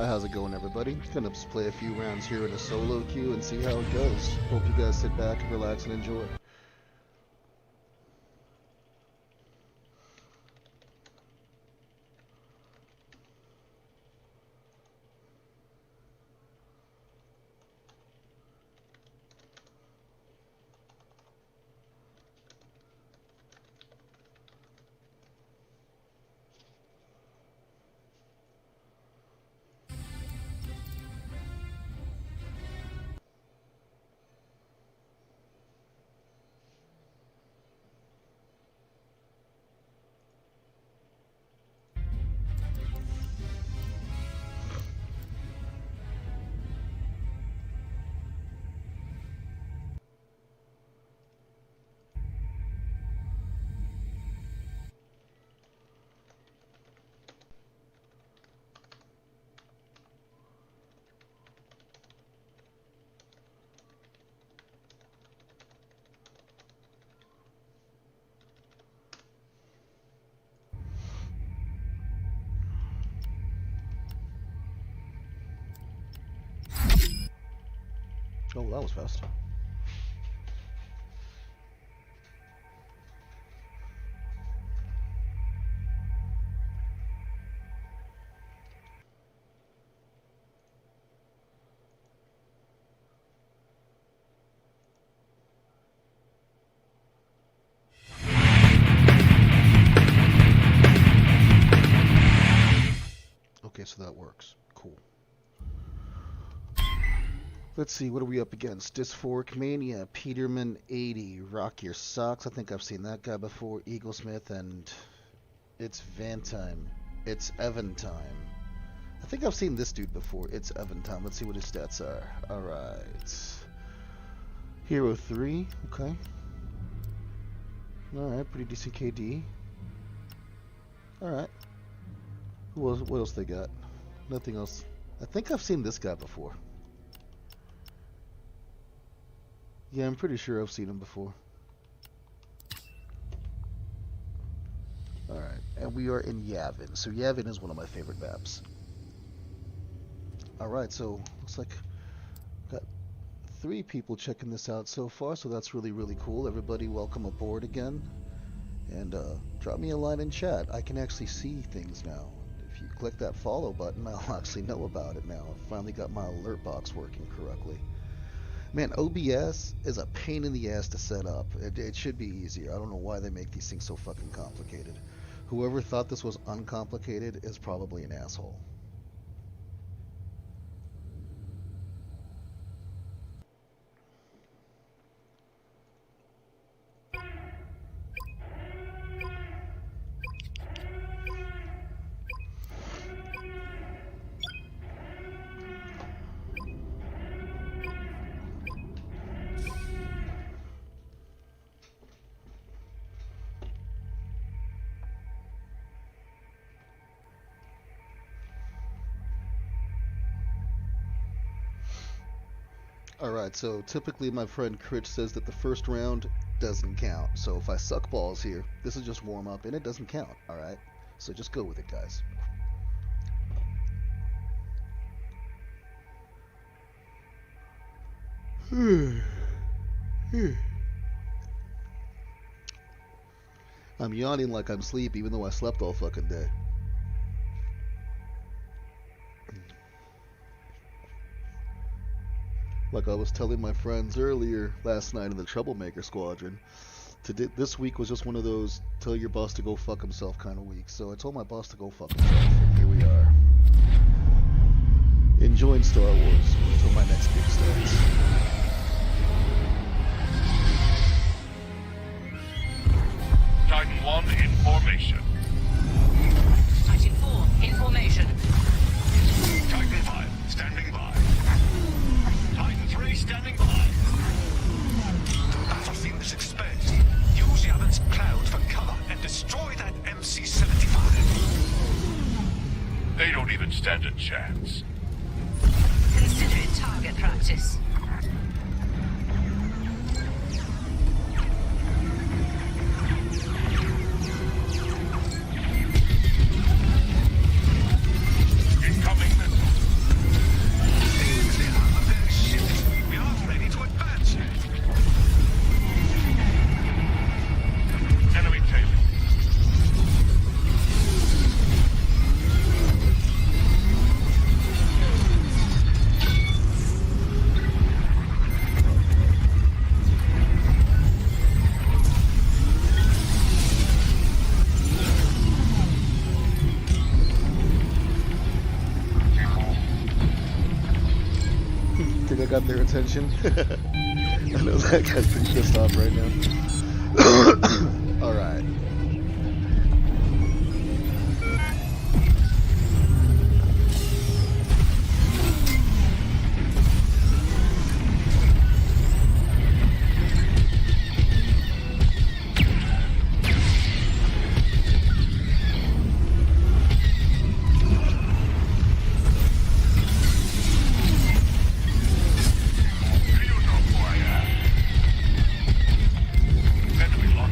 How's it going, everybody? Gonna just play a few rounds here in a solo queue and see how it goes. Hope you guys sit back, relax, and enjoy. Oh, that was fast. Okay, so that works. Cool. Let's see, what are we up against? Dysphoric Mania, Peterman 80, Rock Your Socks. I think I've seen that guy before. Eaglesmith, and it's Vantime. It's Eventime. I think I've seen this dude before. It's Eventime. Let's see what his stats are. Alright. Hero 3, okay. Alright, pretty decent KD. Alright. What else they got? Nothing else. I think I've seen this guy before. Yeah, I'm pretty sure I've seen him before. Alright, and we are in Yavin. So Yavin is one of my favorite maps. Alright, so looks like got 3 people checking this out so far, so that's really, really cool. Everybody welcome aboard again. And drop me a line in chat. I can actually see things now. If you click that follow button, I'll actually know about it now. I've finally got my alert box working correctly. Man, OBS is a pain in the ass to set up. It should be easier. I don't know why they make these things so fucking complicated. Whoever thought this was uncomplicated is probably an asshole. Alright, so typically my friend Critch says that the first round doesn't count. So if I suck balls here, this is just warm up and it doesn't count, alright? So just go with it, guys. I'm yawning like I'm sleepy even though I slept all fucking day. Like I was telling my friends earlier last night in the Troublemaker Squadron, this week was just one of those tell your boss to go fuck himself kind of weeks. So I told my boss to go fuck himself, and here we are. Enjoying Star Wars until my next gig starts. Titan 1 in formation. Titan 4 in formation. Titan 5 standing by. Titan 3 standing by. The battlefield is exposed. Use Yavin's cloud for cover and destroy that MC-75. They don't even stand a chance. Consider it target practice. Incoming missile. attention. I know that guy's pretty pissed off right now. Alright. Do you know who I am? Enemy lost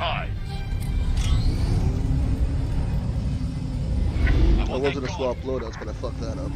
tides. I wasn't a swap loadouts, but I fucked that up.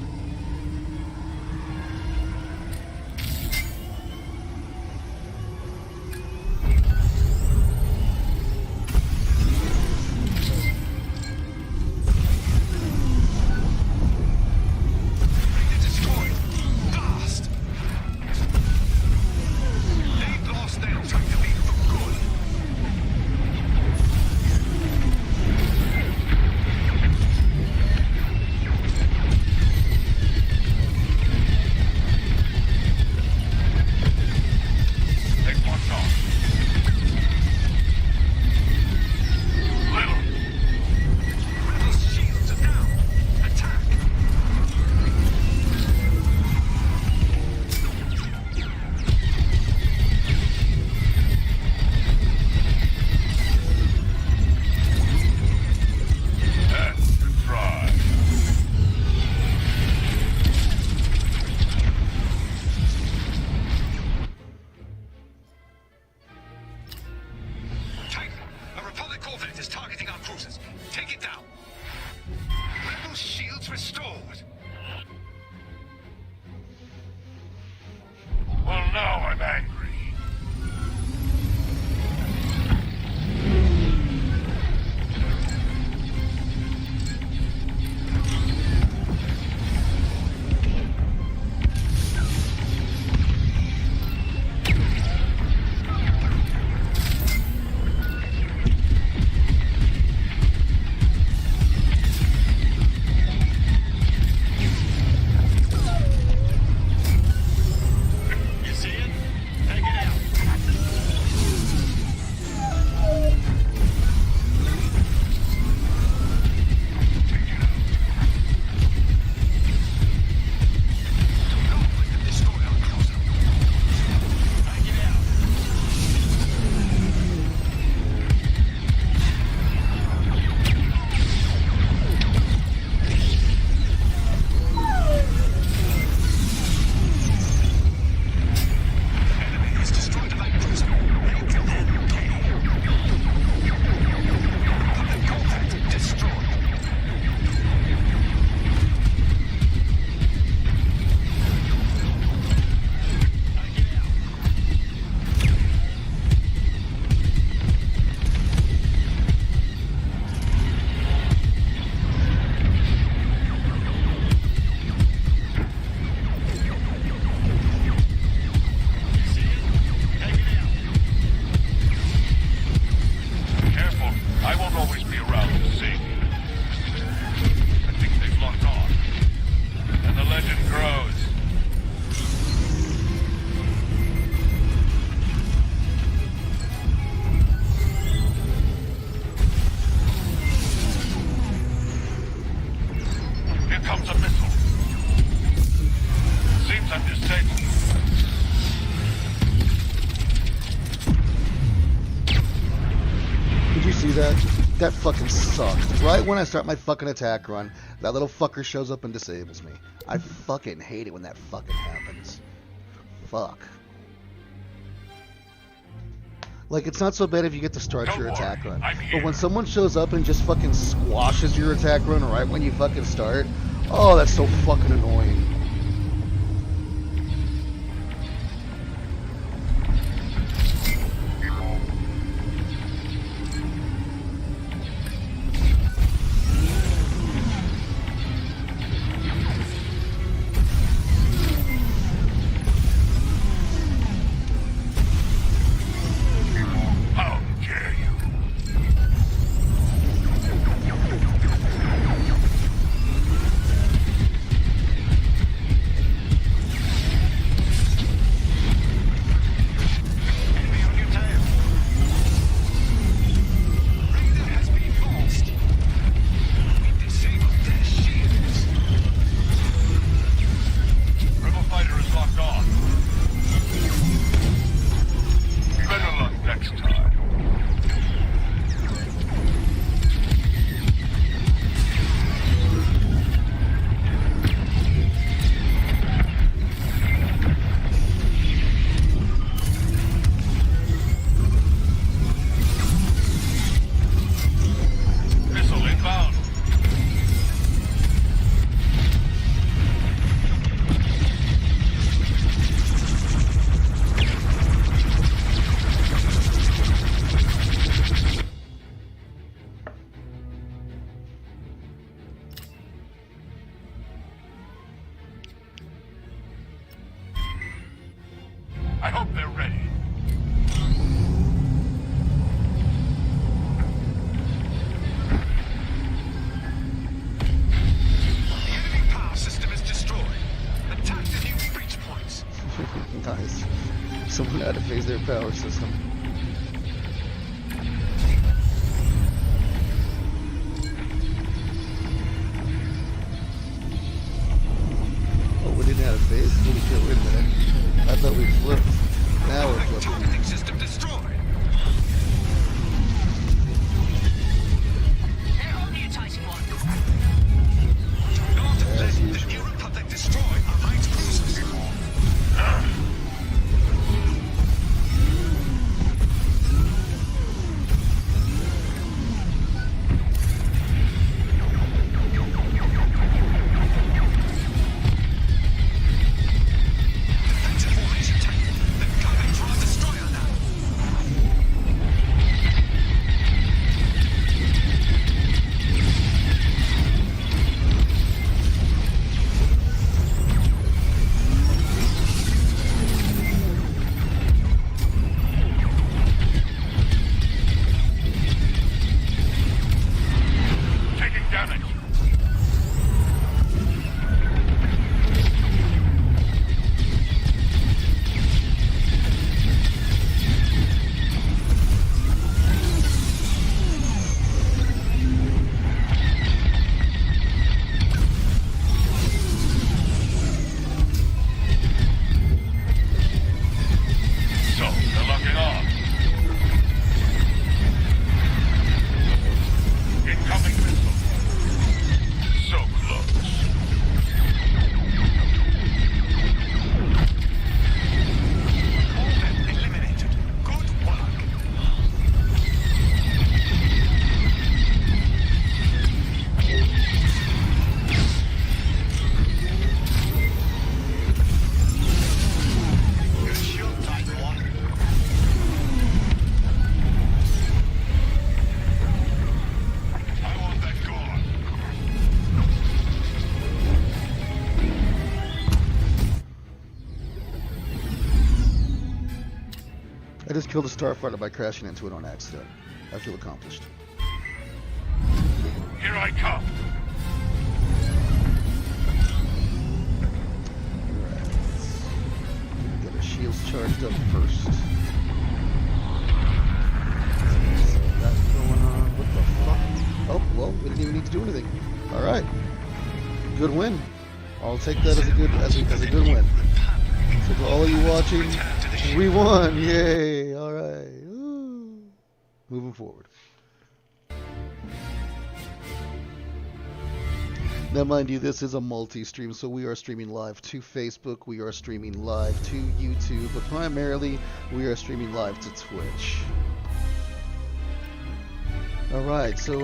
Well, now I'm angry. Comes a missile. Seems I'm disabled. Did you see that? That fucking sucked. Right when I start my fucking attack run, that little fucker shows up and disables me. I fucking hate it when that fucking happens. Fuck. Like, it's not so bad if you get to start your attack run. But when someone shows up and just fucking squashes your attack run right when you fucking start, oh, that's so fucking annoying. I hope they're ready. The enemy power system is destroyed. Attack the new breach points. Nice. Someone had to phase their power system. Oh, we didn't have a phase? Holy shit, wait a minute. I thought we flipped. Now we're flipping. Targeting system destroyed. They're on you, Titan 1. Not As let the usual. New Republic destroy our light cruisers. Defensive formation taken. They're coming for our destroyer now. Taking damage. So, they're locking on. Incoming missile. So close. All them eliminated. Good work. Good shot, Titan 1. I want that gone. I just killed a starfighter by crashing into it on accident. I feel accomplished. Here I come. Alright. Get our shields charged up first. So that's going on. What the fuck? Oh, well, we didn't even need to do anything. Alright. Good win. I'll take that as a good win. So for all of you watching, we won! Yay! Alright. Moving forward. Now, mind you, this is a multi-stream, so we are streaming live to Facebook, we are streaming live to YouTube, but primarily we are streaming live to Twitch. Alright, so...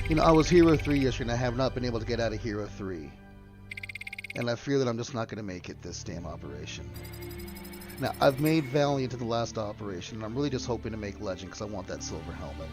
You know, I was Hero 3 yesterday, and I have not been able to get out of Hero 3. And I fear that I'm just not going to make it this damn operation. Now, I've made Valiant in the last operation, and I'm really just hoping to make Legend, because I want that silver helmet.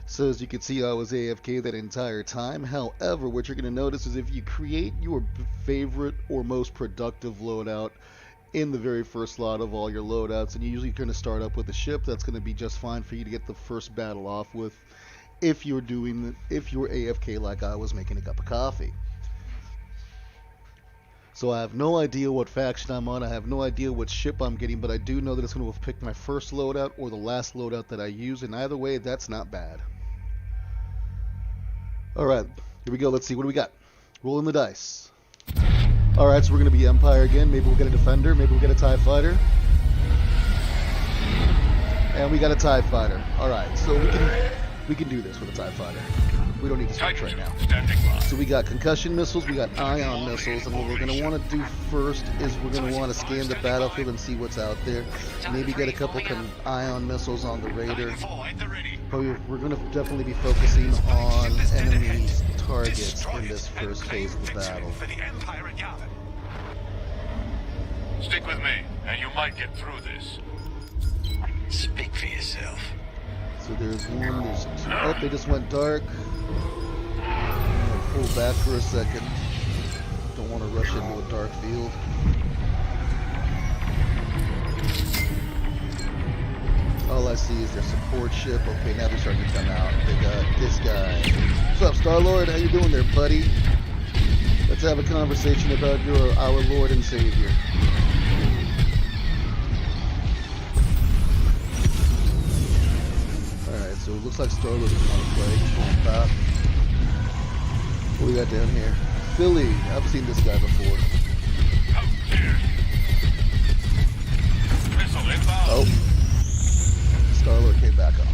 So as you can see, I was AFK that entire time. However, what you're going to notice is if you create your favorite or most productive loadout in the very first slot of all your loadouts, and you're usually going to start up with a ship, that's going to be just fine for you to get the first battle off with if you're AFK like I was making a cup of coffee. So I have no idea what faction I'm on, I have no idea what ship I'm getting, but I do know that it's going to have picked my first loadout or the last loadout that I use, and either way, that's not bad. Alright, here we go, let's see, what do we got? Rolling the dice. Alright, so we're going to be Empire again, maybe we'll get a Defender, maybe we'll get a TIE Fighter. And we got a TIE Fighter. Alright, so we can do this with a TIE Fighter. We don't need to switch right now. So we got concussion missiles, we got ion missiles, and what we're going to want to do first is we're going to want to scan the battlefield and see what's out there. Maybe get a couple ion missiles on the Raider. But we're going to definitely be focusing on enemy targets in this first phase of the battle. Stick with me, and you might get through this. Speak for yourself. So there's one, there's two. Oh, they just went dark. I'm gonna pull back for a second. Don't want to rush into a dark field. All I see is their support ship. Okay, now they're starting to come out. They got this guy. What's up, Star-Lord? How you doing there, buddy? Let's have a conversation about our Lord and Savior. Alright, so it looks like Star-Lord is on the play. Just going back. What we got down here? Philly. I've seen this guy before. Oh. Star-Lord came back on me.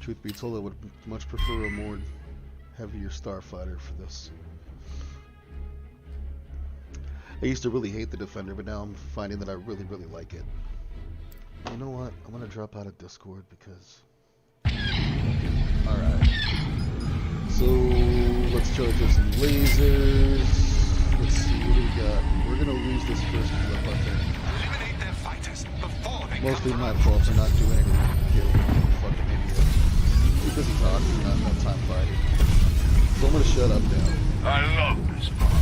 Truth be told, I would much prefer a more heavier starfighter for this. I used to really hate the Defender, but now I'm finding that I really, really like it. You know what? I'm gonna drop out of Discord because... Alright. So, let's charge up some lasers. Let's see, what do we got? We're gonna lose this first flip, I think. Eliminate their fighters before they Mostly my fault for not doing anything. Kill fucking idiot. Too busy talking, not time fighting. So I'm gonna shut up now. I love this part.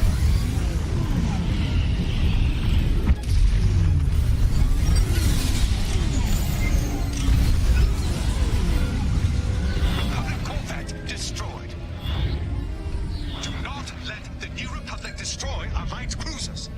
Republic Corvette destroyed. Do not let the New Republic destroy our light cruisers.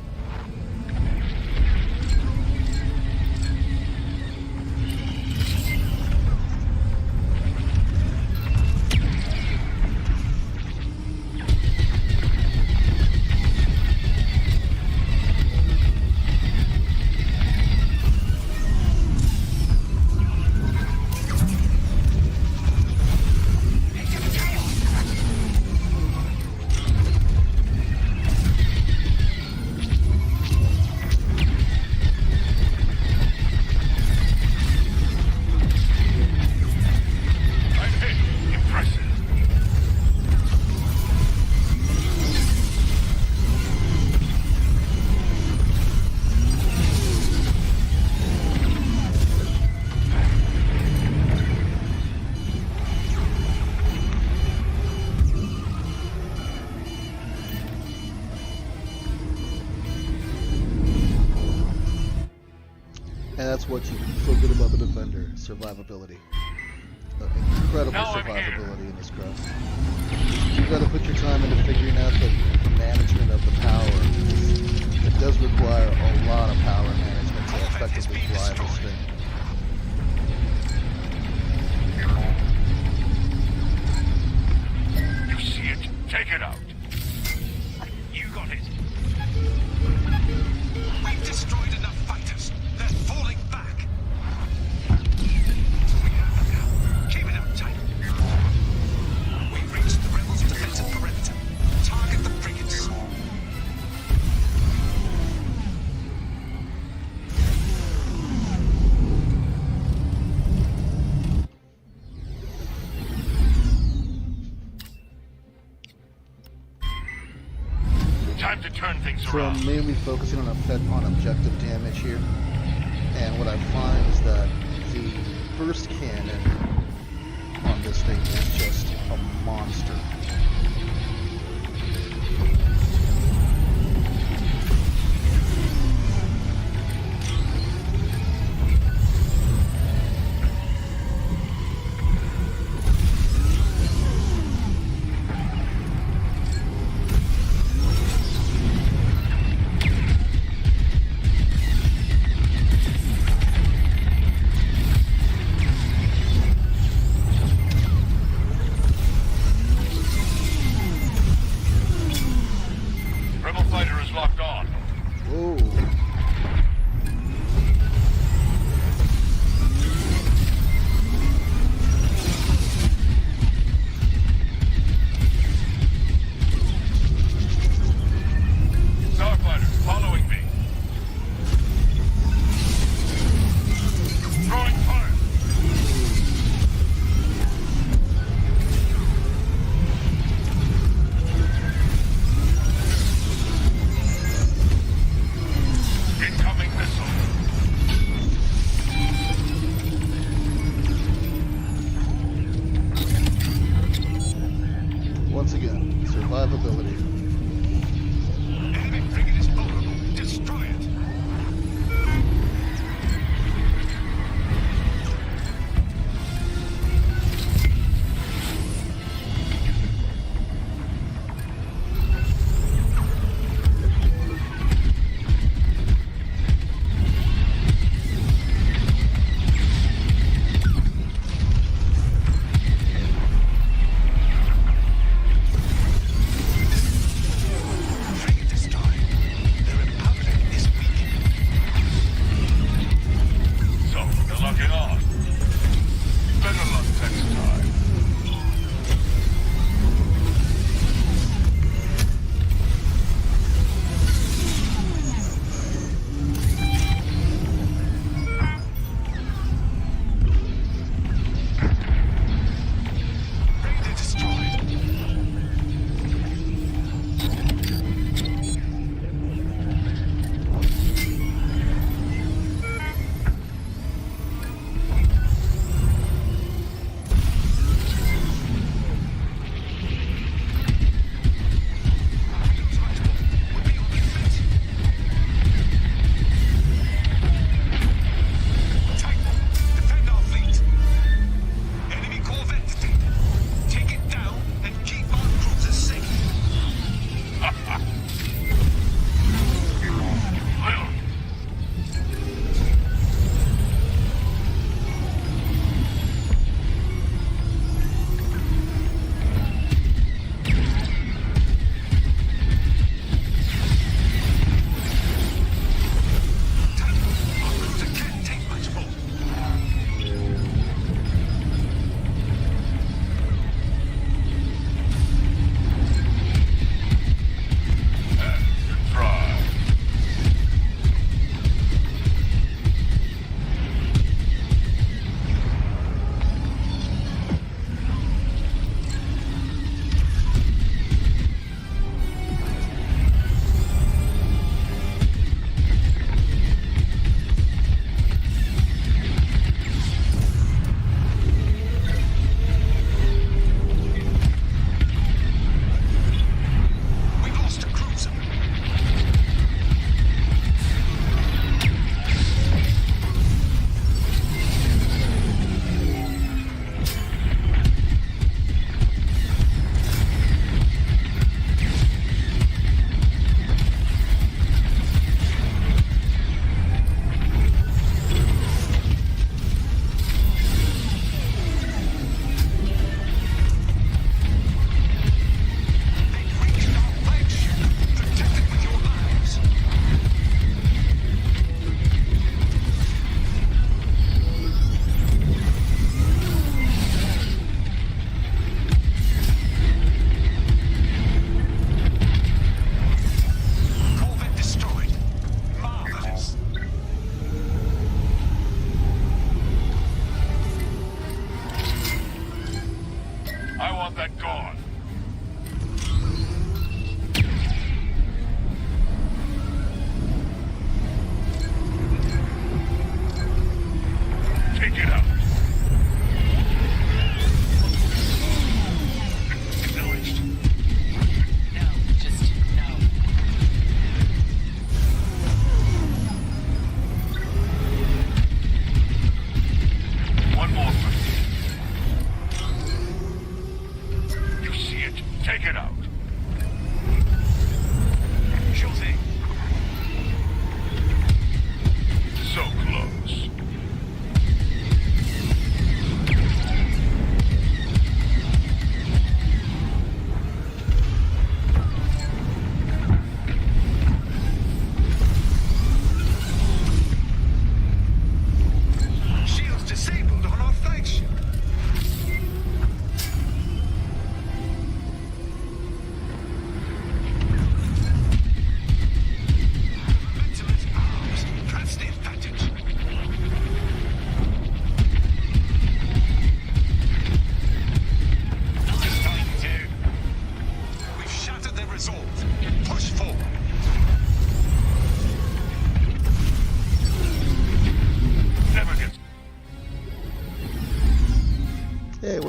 And that's what you feel good about the Defender, survivability. Incredible survivability in this craft. You've got to put your time into figuring out the management of the power. It does require a lot of power management to effectively fly this thing. You see it? Take it out. You got it. We've destroyed enough fighters. They're falling back. Keep it up tight. We've reached the rebels' defensive perimeter. Target the frigates. Time to turn things So around. I'm mainly focusing on objective damage here. And what I find is that the burst cannon on this thing is just a monster.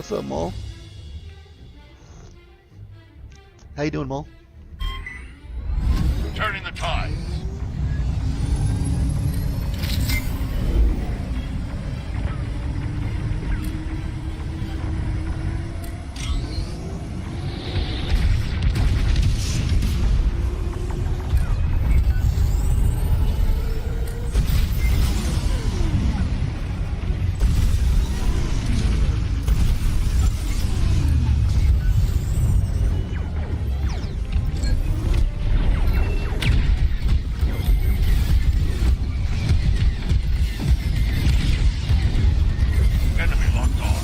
What's up, Maul? How you doing, Maul? Turning the tides. Enemy locked on.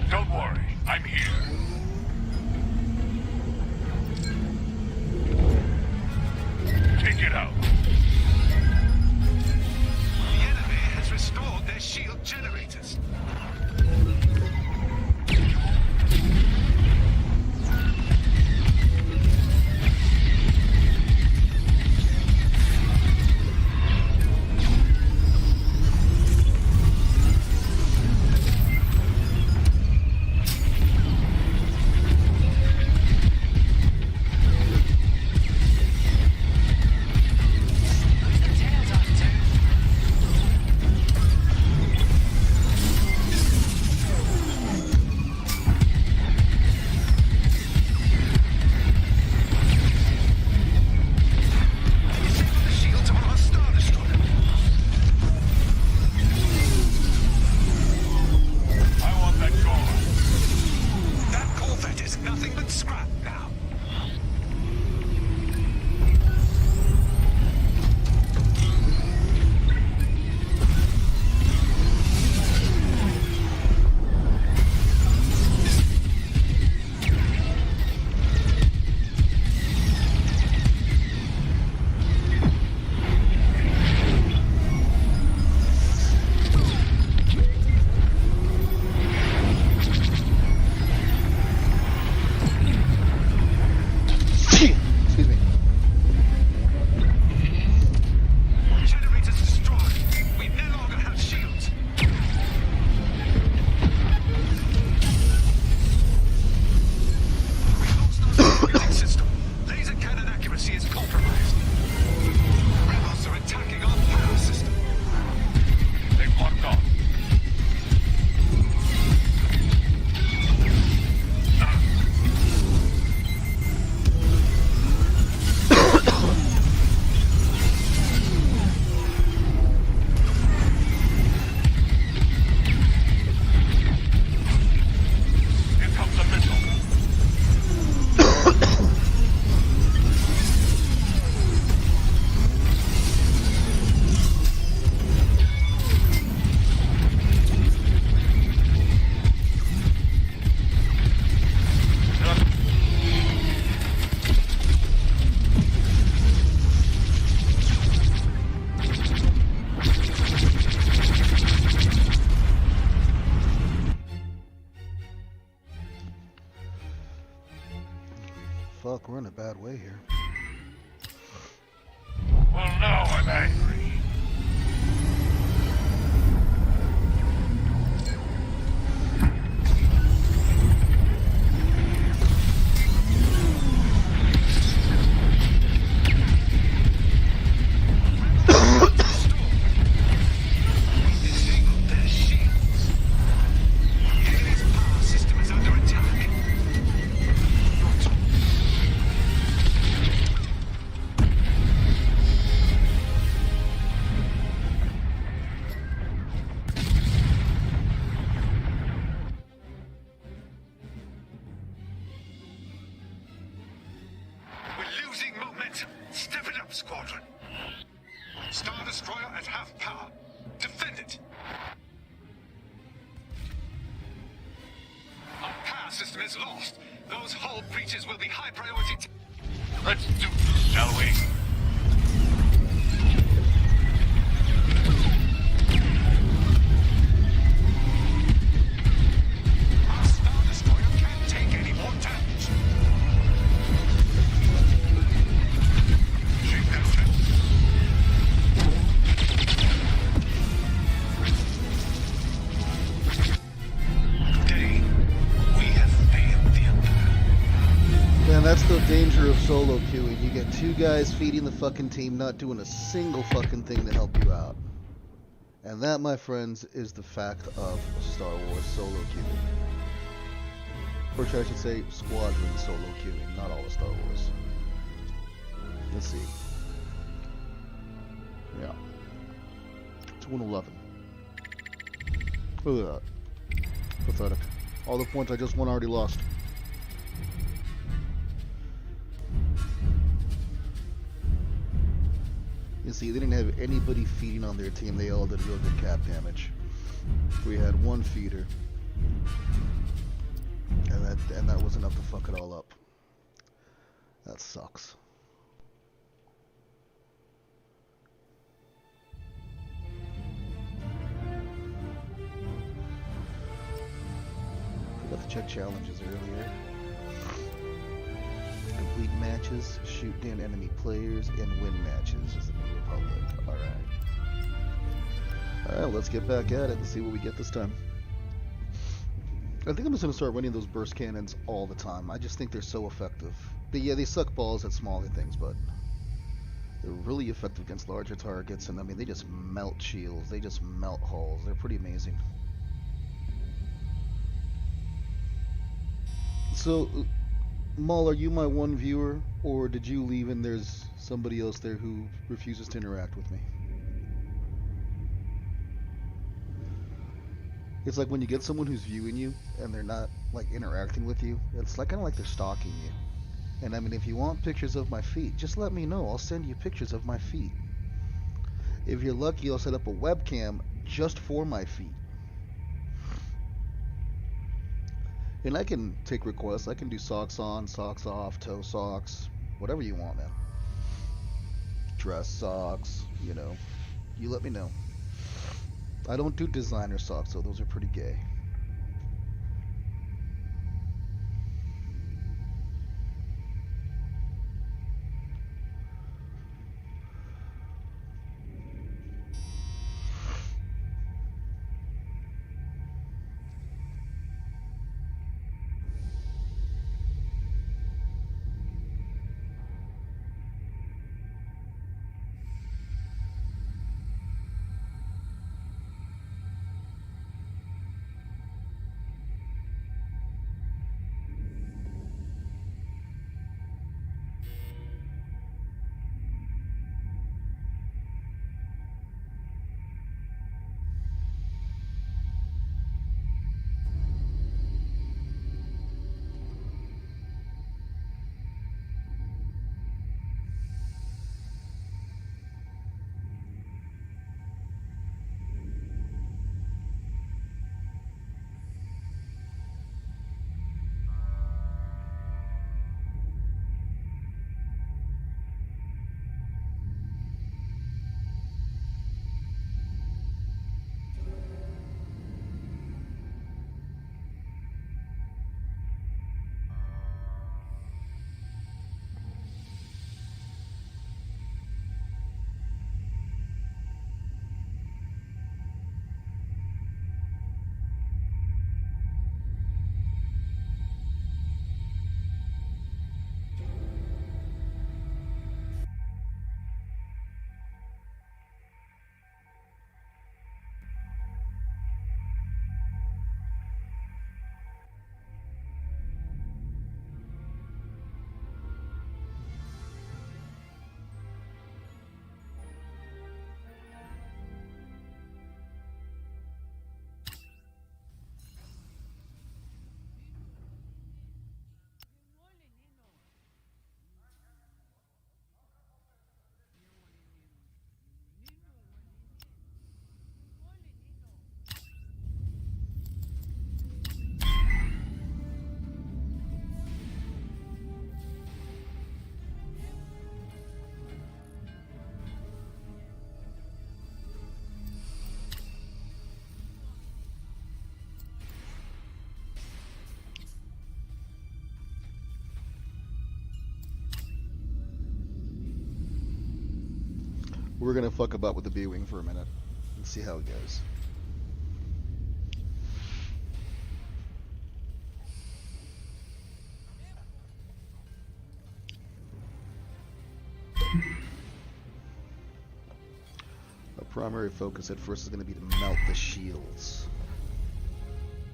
Don't worry, I'm here. Take it out. The enemy has restored their shield generators. The shields on our Star Destroyer. I want that core. That Corvette is nothing but scrap now. Excuse me. Generators destroyed. We no longer have shields. We lost our shielding system. Laser cannon accuracy is compromised. Rebels are attacking our power system. They've locked on. Here comes a missile. Fuck, we're in a bad way here. Well, now I'm angry. Disabled their shields. The enemy's power system is under attack. We're losing momentum. Step it up, squadron. Star Destroyer at half power. Defend it. system is lost, those hull breaches will be high priority. Let's do this, shall we? Our Star Destroyer can't take any more damage. She penetrates. Dane, we have failed the Empire. Man, that's the danger of solo queuing. You get two guys feeding the fucking team, not doing a single fucking thing to help you out. And that, my friends, is the fact of Star Wars solo queuing. Or I should say, squadron solo queuing, not all of Star Wars. Let's see. Yeah. It's 111. Look at that. Pathetic. All the points I just won already lost. You see, they didn't have anybody feeding on their team. They all did real good cap damage. We had one feeder. And that was enough to fuck it all up. That sucks. Forgot to check challenges earlier. Complete matches, shoot down enemy players, and win matches is the New Republic. Alright, let's get back at it and see what we get this time. I think I'm just going to start running those burst cannons all the time. I just think they're so effective. They suck balls at smaller things, but they're really effective against larger targets, and I mean, they just melt shields, they just melt hulls. They're pretty amazing. So, Maul, are you my one viewer, or did you leave and there's somebody else there who refuses to interact with me? It's like when you get someone who's viewing you and they're not like interacting with you, it's like kind of like they're stalking you. And I mean, if you want pictures of my feet, just let me know. I'll send you pictures of my feet. If you're lucky, I'll set up a webcam just for my feet. And I can take requests. I can do socks on, socks off, toe socks, whatever you want, man. Dress socks, you know. You let me know. I don't do designer socks, though. Those are pretty gay. We're gonna fuck about with the B-Wing for a minute and see how it goes. Our primary focus at first is going to be to melt the shields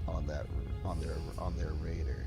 on their raider.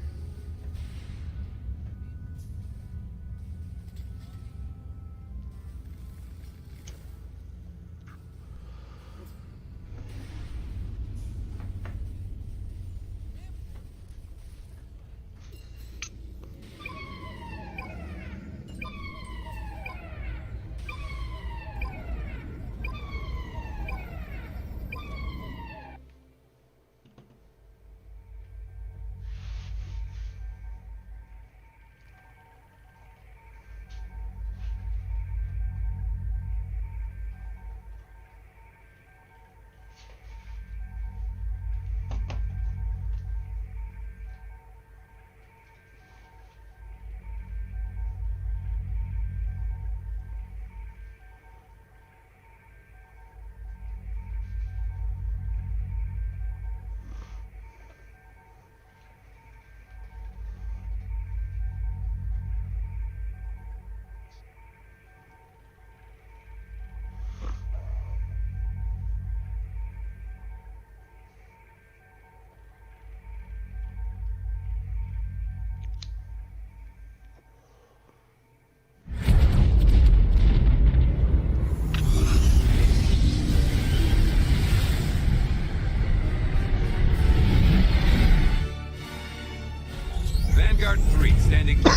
Vanguard 3 standing by.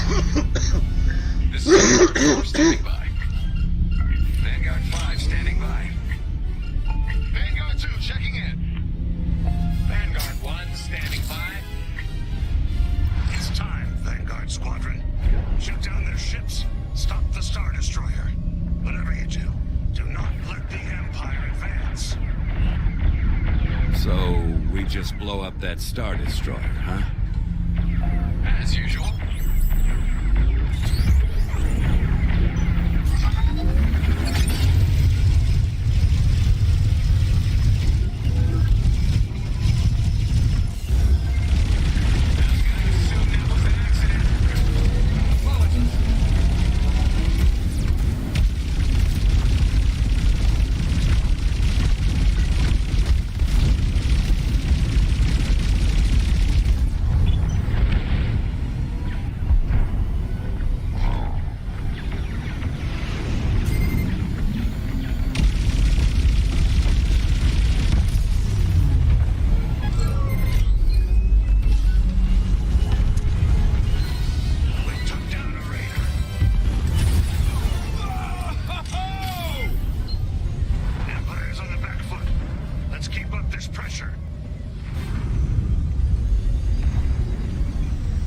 This is Vanguard 4 standing by. Vanguard 5 standing by. Vanguard 2 checking in. Vanguard 1 standing by. It's time, Vanguard Squadron. Shoot down their ships. Stop the Star Destroyer. Whatever you do, do not let the Empire advance. So, we just blow up that Star Destroyer, huh? As usual.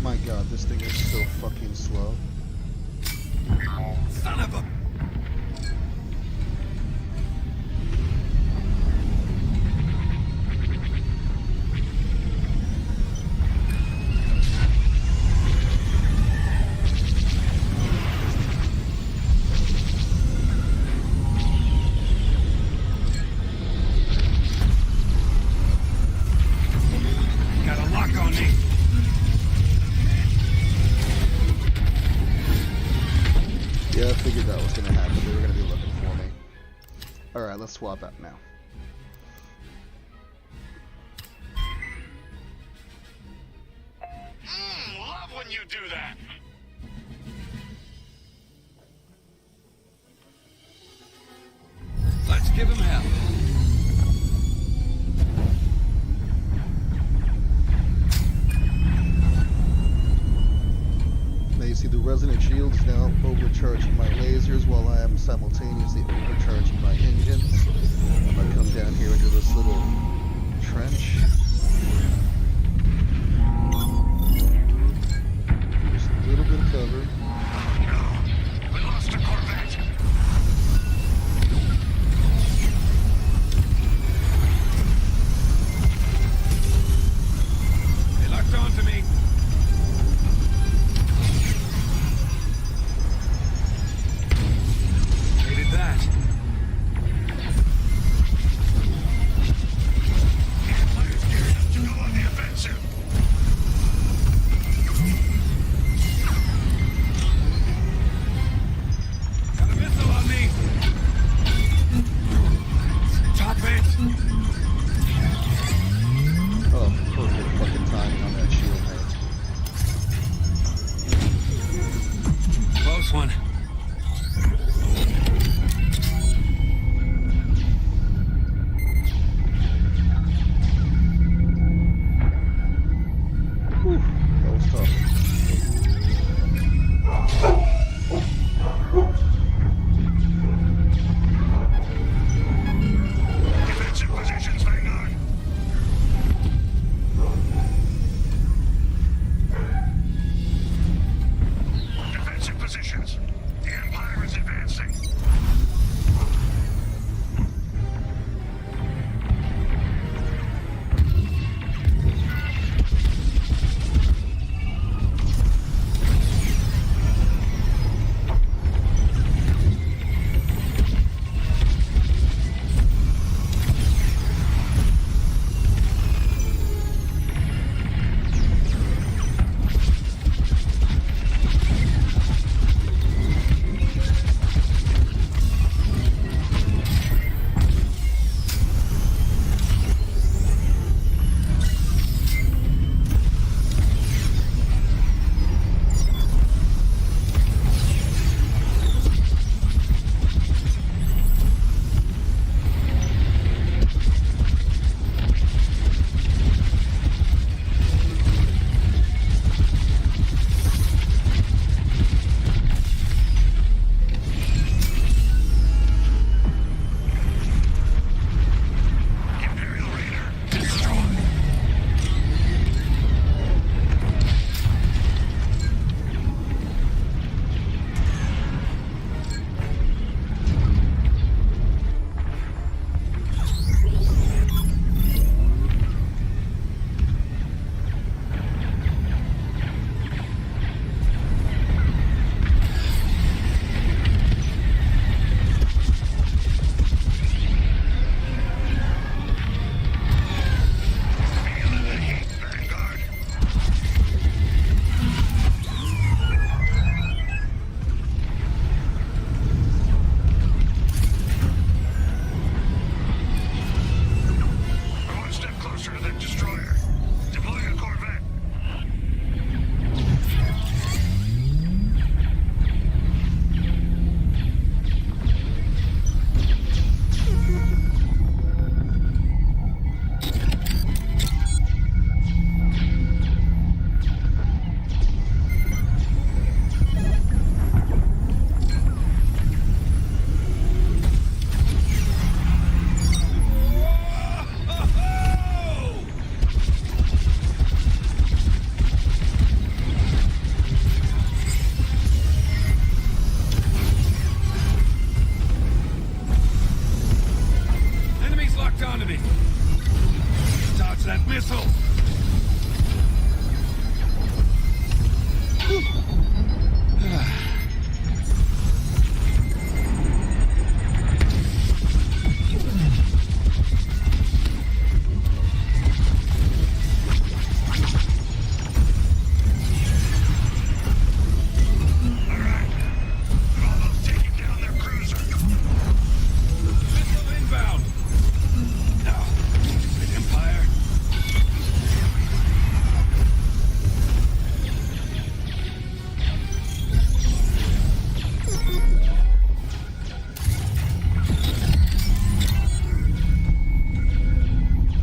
My god, this thing is so fucking slow. Son of a... Got a lock on me. Yeah, I figured that was gonna happen. They were gonna be looking for me. Alright, let's swap out now. Love when you do that. Let's give him hell. Now you see the resonant shield is now overcharging my lasers while I am simultaneously overcharging my engines. I'm gonna come down here into this little trench. Just a little bit of cover. No, we lost a Corvette. They locked onto me. Hated that. that missile!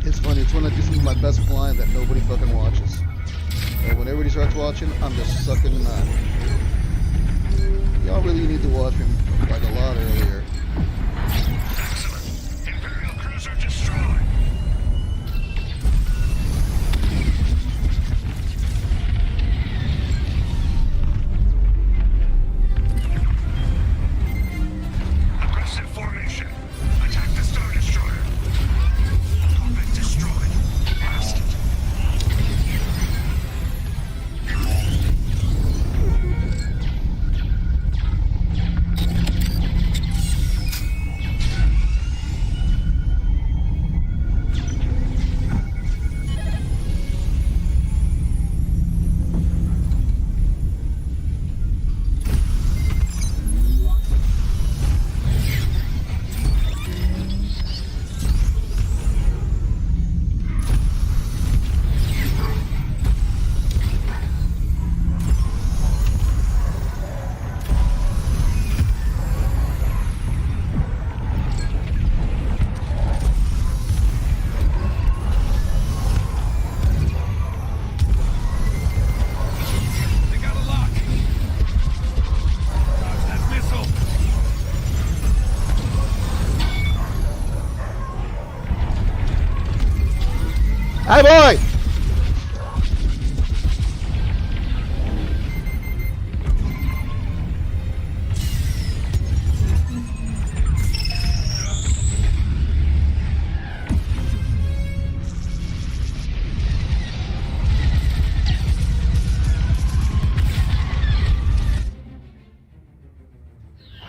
It's funny, it's when I do some of my best blind that nobody fucking watches. And when everybody starts watching, I'm just sucking them out. Y'all really need to watch me like a lot earlier. Excellent! Imperial cruiser destroyed! Aggressive formation. Attack the Star Destroyer. Combat destroyed. Blast it. They got a lock. Dodge that missile. Hey boy!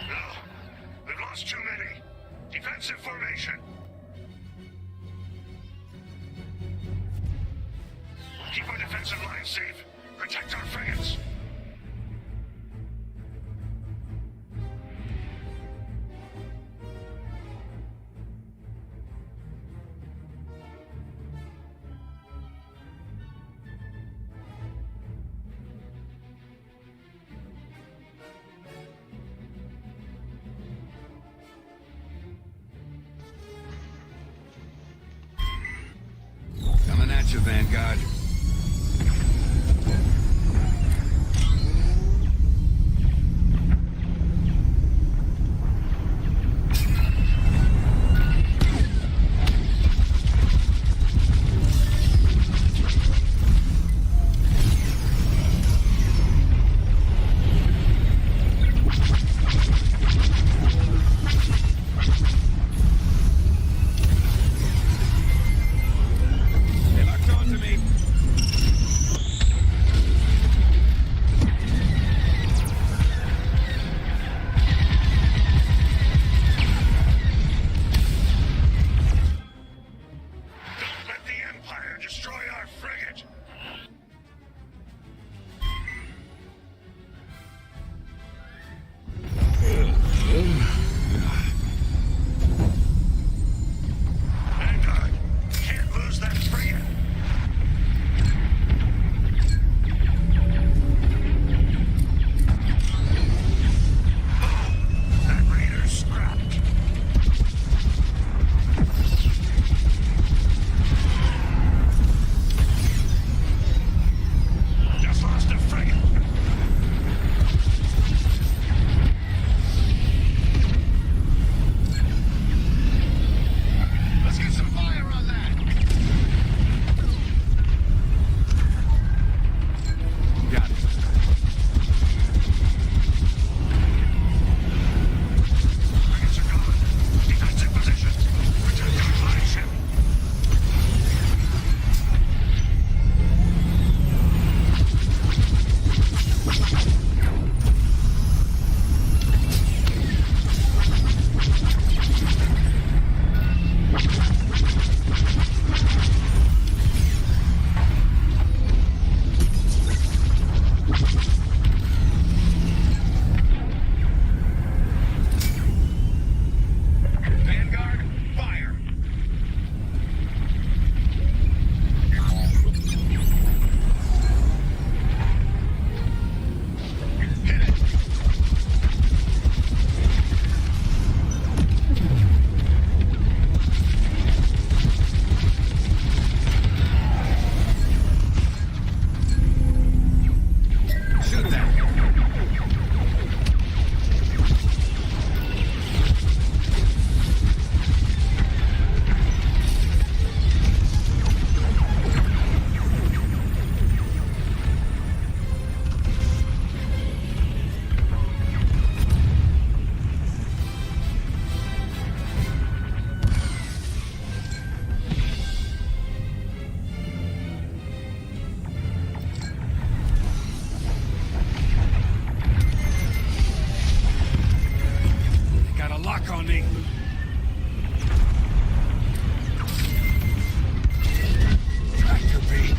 No. We've lost too many. Defensive formation. Keep our defensive lines safe. Protect our frigates. Coming at you, Vanguard. They locked onto me. lock on me. Tractor beam.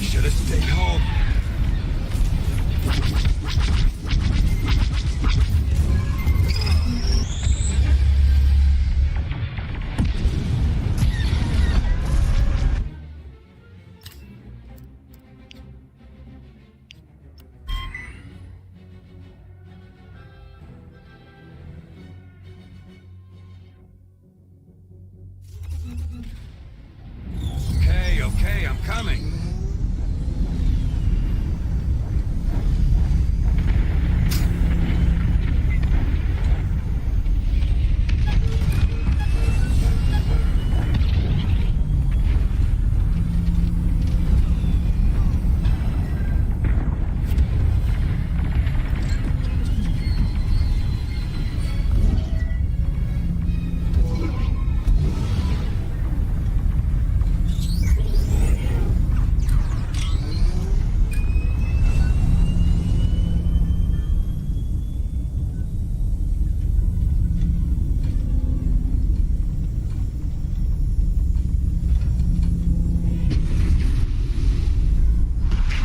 Should have stayed home. Okay, I'm coming.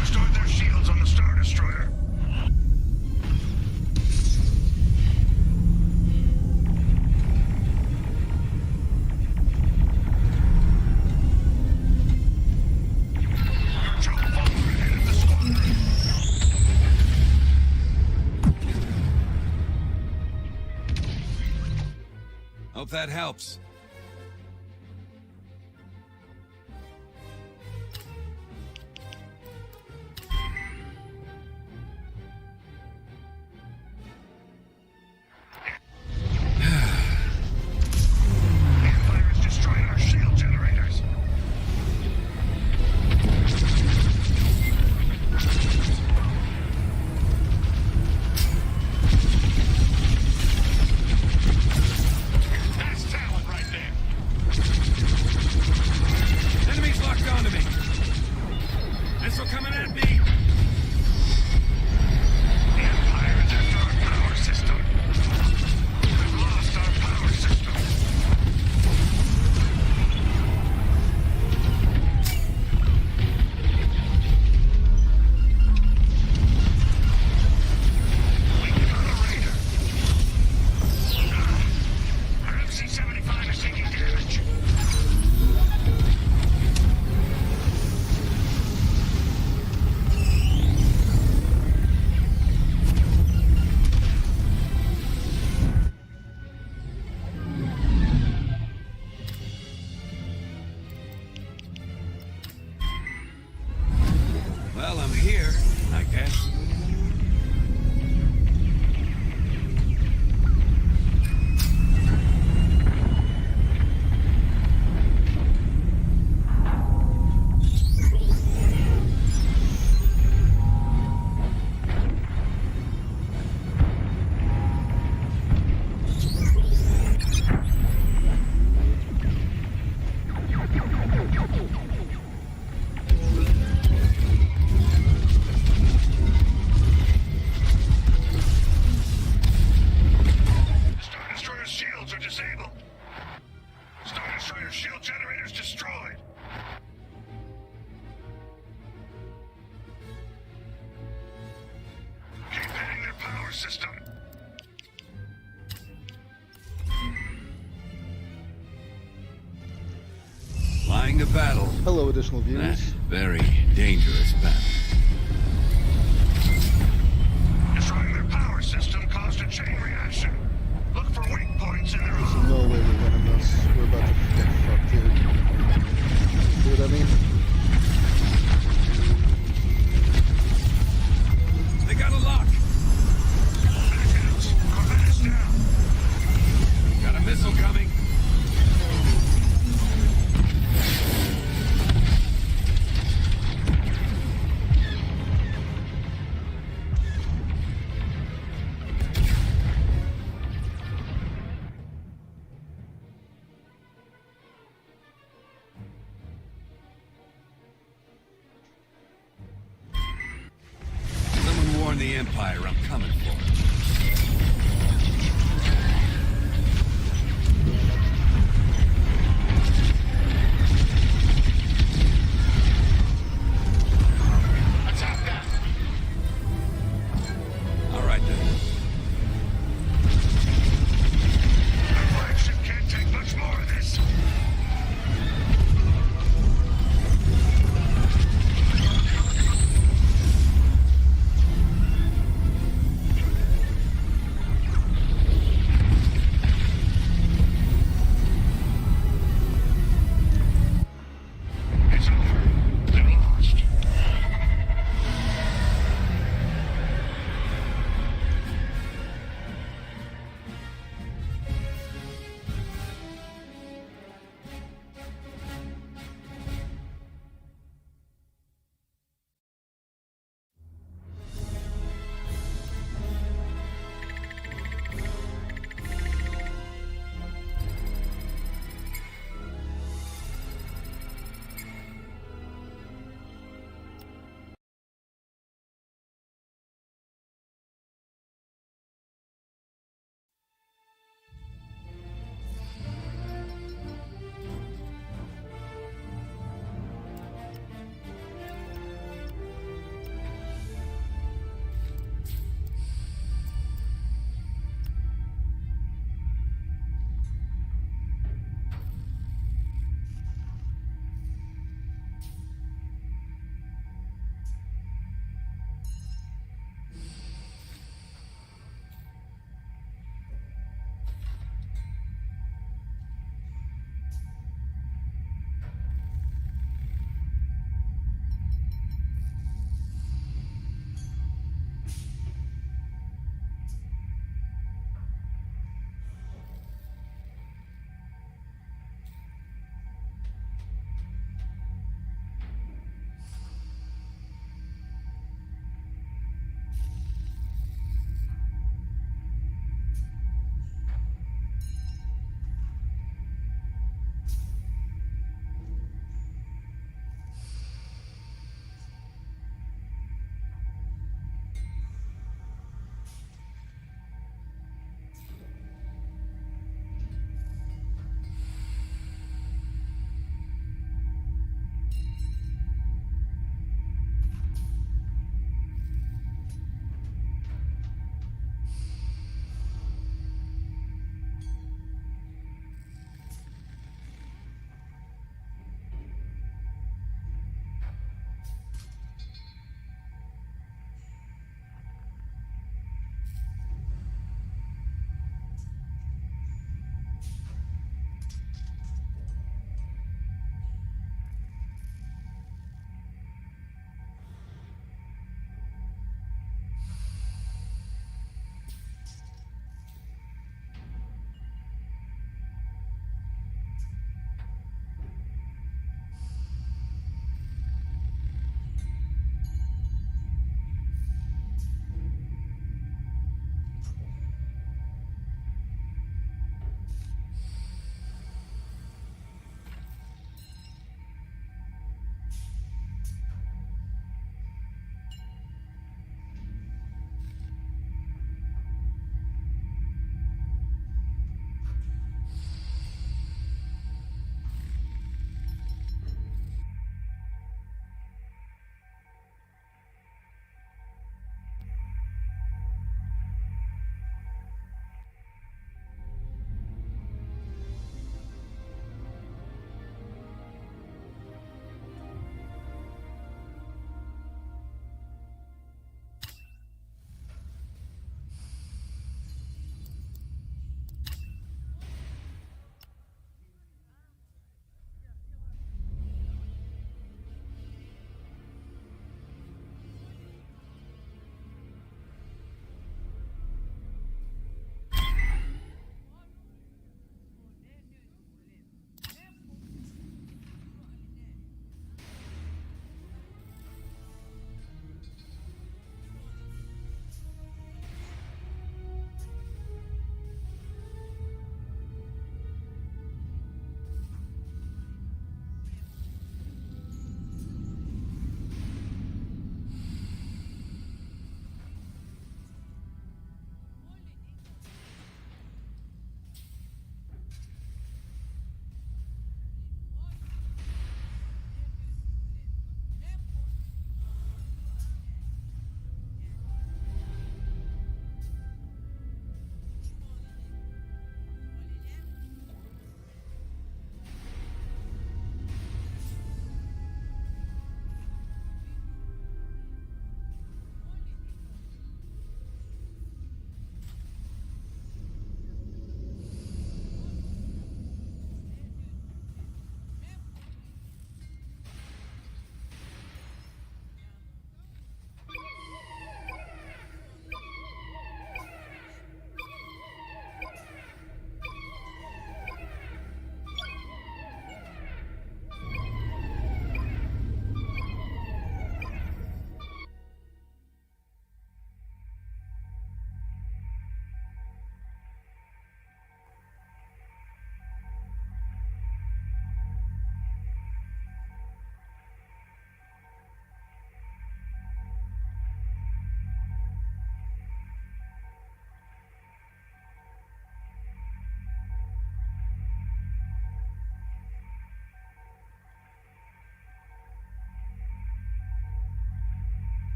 Restored their shields on the Star Destroyer. Your Troublemaker headed the squadron. Hope that helps. The Empire is destroying our shield generators. That's talent right there. Enemies locked onto me. Missile coming at me. The Empire is after our power system. We've lost our power system. We give her a raider. Our MC-75 is taking damage. Well, I'm here, I guess. The Star Destroyer's shields are disabled. Star Destroyer shield generators destroyed. Keep hitting their power system. Flying to battle. Hello, additional That viewers. very dangerous battle. Destroying their power system caused a chain reaction. Look for weak points in their There's no way we're winning this. We're about to get fucked, dude. warn the Empire I'm coming for it. Attack that! All right, then. The flagship can't take much more of this.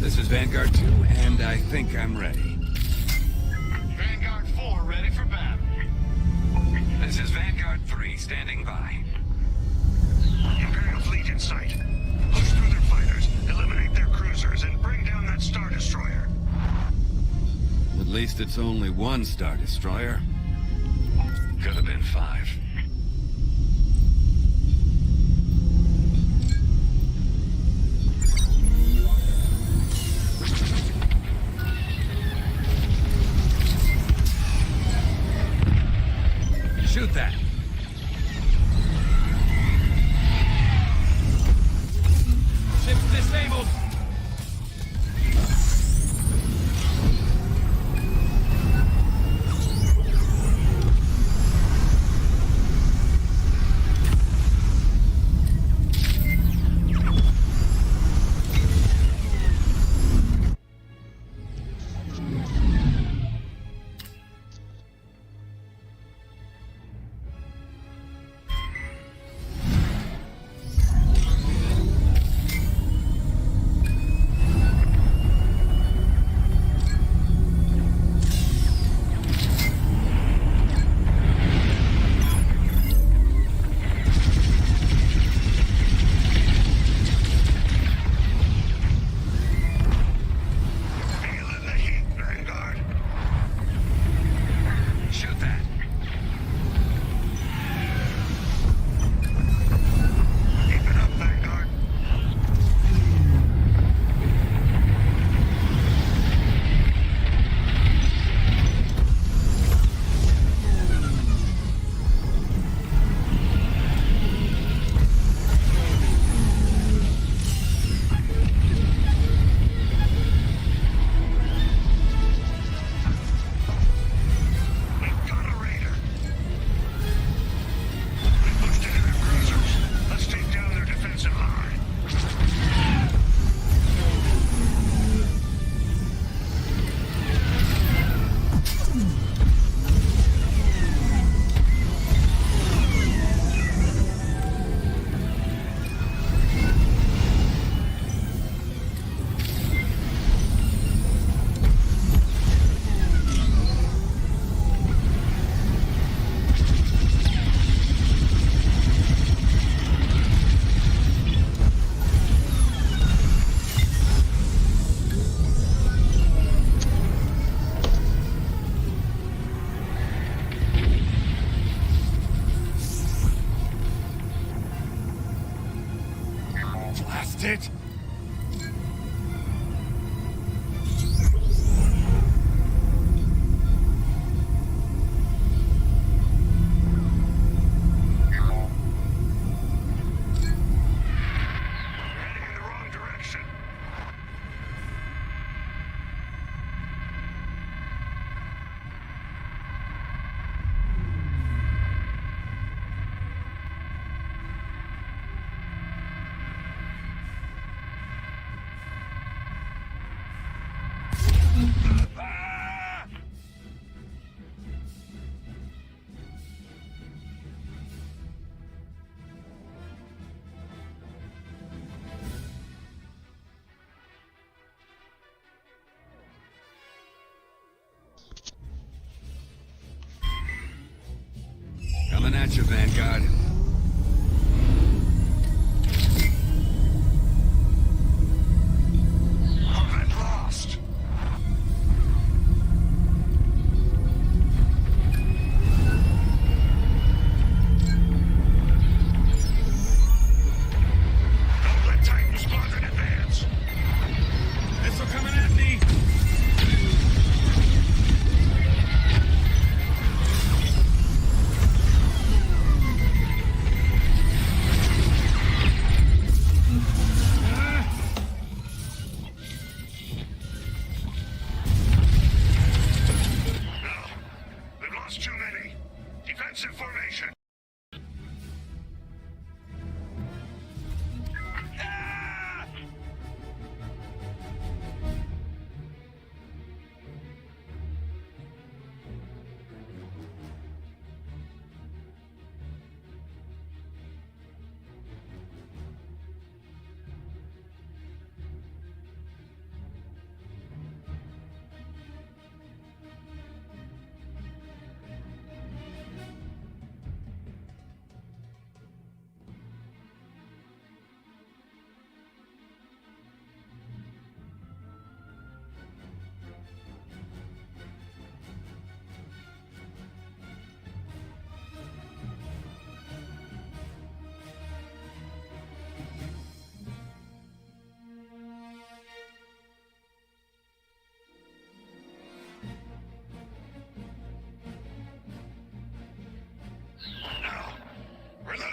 This is Vanguard 2, and I think I'm ready. Vanguard 4 ready for battle. This is Vanguard 3, standing by. Imperial fleet in sight. Push through their fighters, eliminate their cruisers, and bring down that Star Destroyer. At least it's only one Star Destroyer. Could have been 5. Shoot that! Ship's disabled! Feeling the heat, Vanguard. Shoot that! Keep it up, Vanguard. We've got a raider. We pushed into their cruisers. Let's take down their defensive line. Blast it! Heading in the wrong direction. Coming at you, Vanguard. I'm lost. Don't let Titan Squadron advance. Missile coming at me!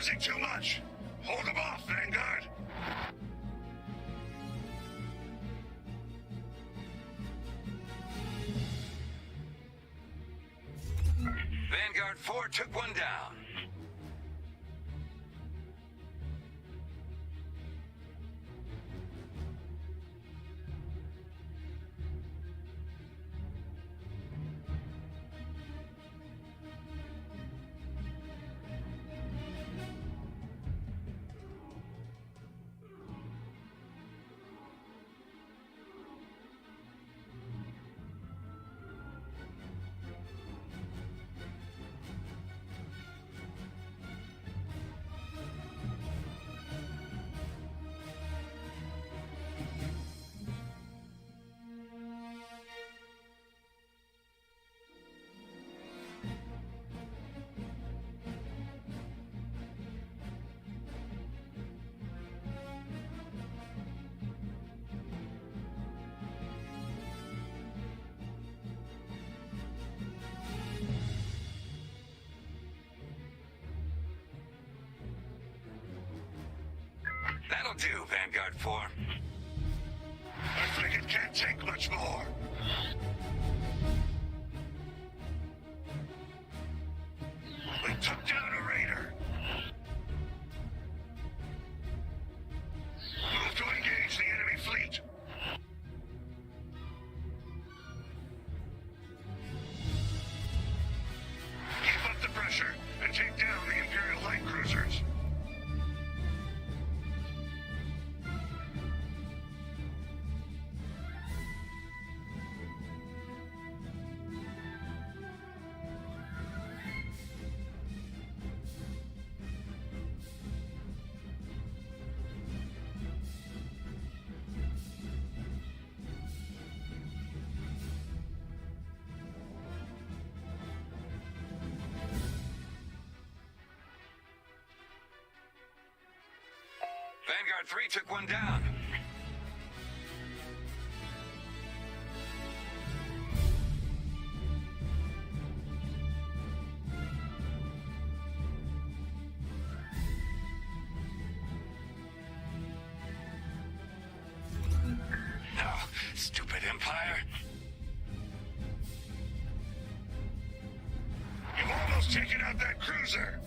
losing too much. Hold them off, Vanguard. Vanguard 4 took one down. That'll do, Vanguard 4. Our frigate can't take much more. We took down a raider. Move to engage the enemy fleet. Keep up the pressure and take down the Imperial light cruisers. Vanguard 3 took one down. Oh, stupid Empire. You've almost taken out that cruiser.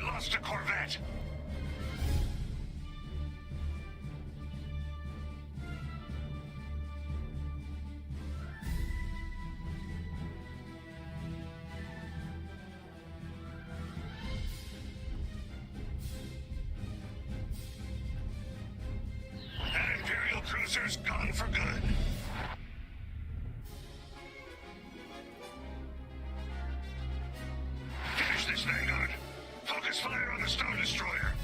Lost a corvette. That Imperial cruiser's gone for good. Finish this, Vanguard. Focus fire on the Star Destroyer.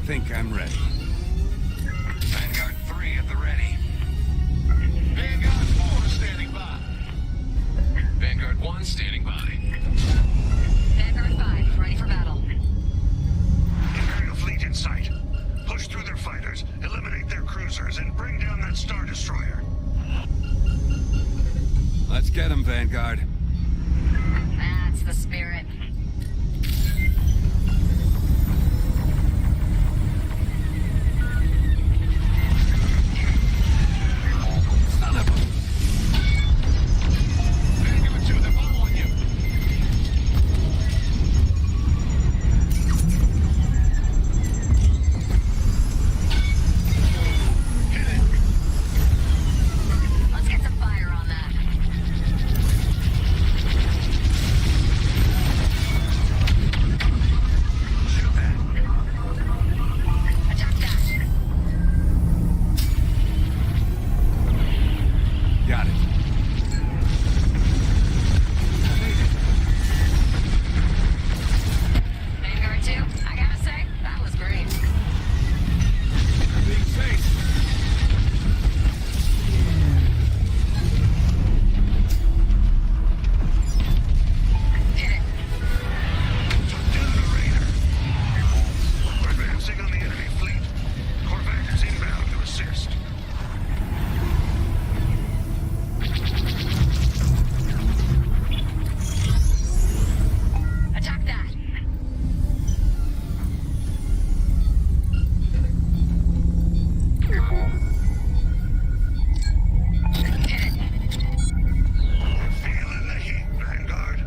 think I'm ready. Vanguard 3 at the ready. Vanguard 4 standing by. Vanguard 1 standing by. Vanguard 5, ready for battle. Imperial fleet in sight. Push through their fighters, eliminate their cruisers, and bring down that Star Destroyer. Let's get him, Vanguard. That's the spirit. Son of a... Vanguard 2, they're following you. Hit it. Let's get some fire on that. Shoot that. Attack that. Got it. Vanguard 2, I gotta say, that was great. Being safe. Hit it. Took down the Raider. We're advancing on the enemy fleet. Corvette is inbound to assist. Attack that. Hit it. Feeling the heat, Vanguard.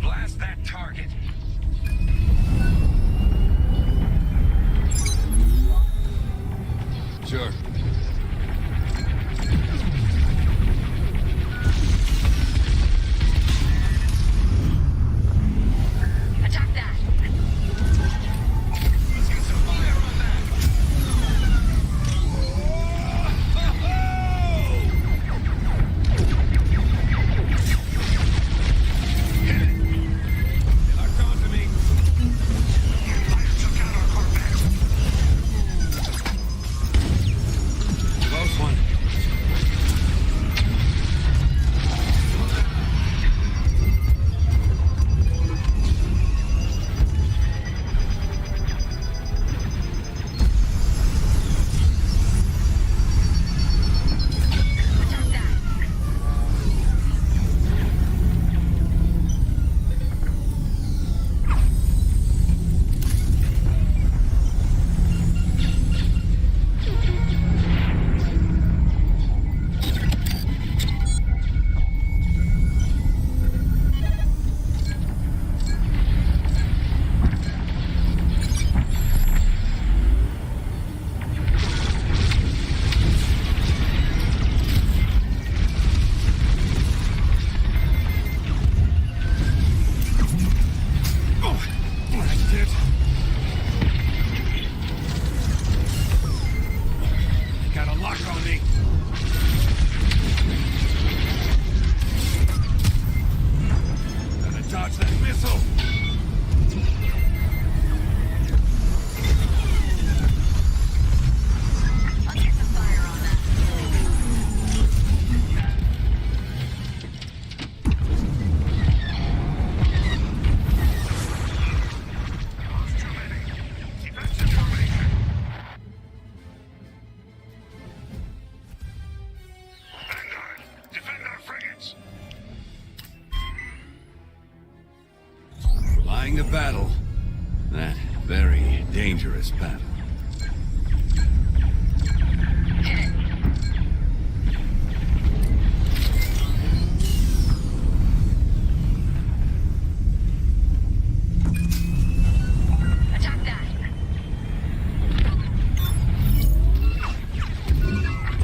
Blast that target. Sure. Attack that. Let's get some fire on that. Hit it. They locked onto me. Fire took out our Corvette. Close one. Attack that. That's it. Got a lock on me. Gotta dodge that missile. Let's get some fire on that. Too many. Defensive formation. Vanguard, defend our frigates. Flying to battle. That very dangerous battle. Hit it. Attack that.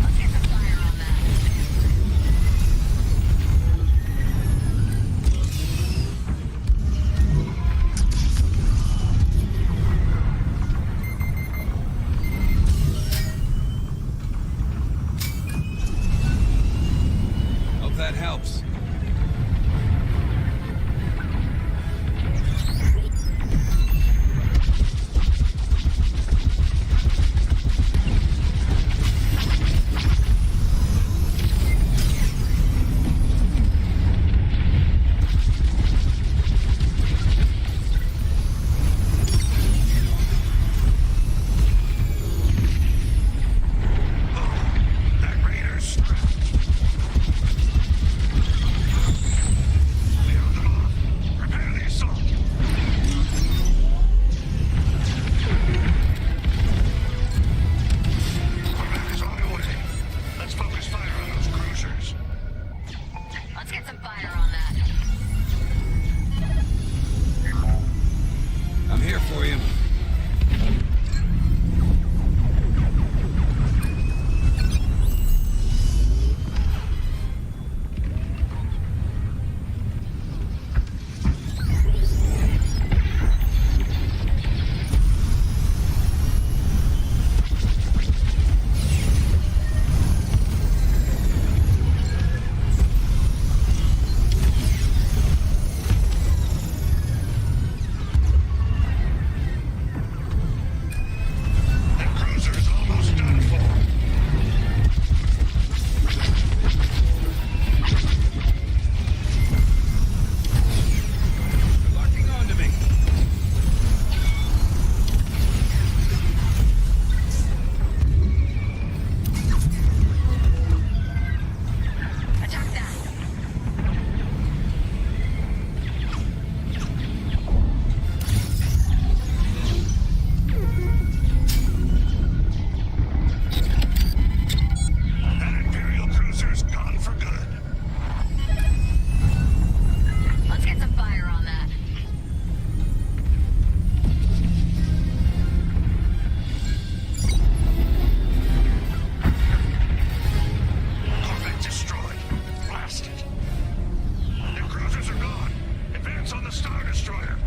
Let's get some fire on that. that helps. That raider's strapped. Clear them off. Prepare the assault. Corvette is on the way. Let's focus fire on those cruisers. Let's get some fire on that. I'm here for you. The cruiser is almost done for. They're locking onto me. Attack that. That Imperial cruiser's gone for good. Let's get some fire on that. Corvette destroyed. Blasted. Their cruisers are gone. Advance on the Star Destroyer.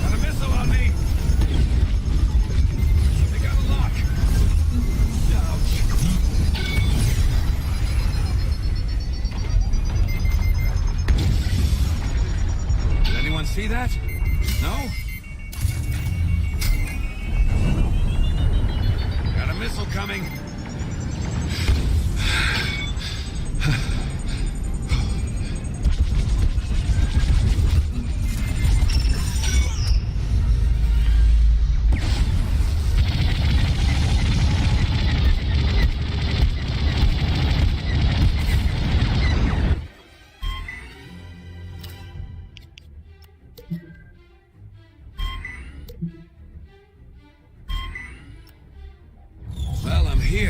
Got a missile on me. They got a lock. Ouch. Did anyone see that? No? Got a missile coming. Well, I'm here.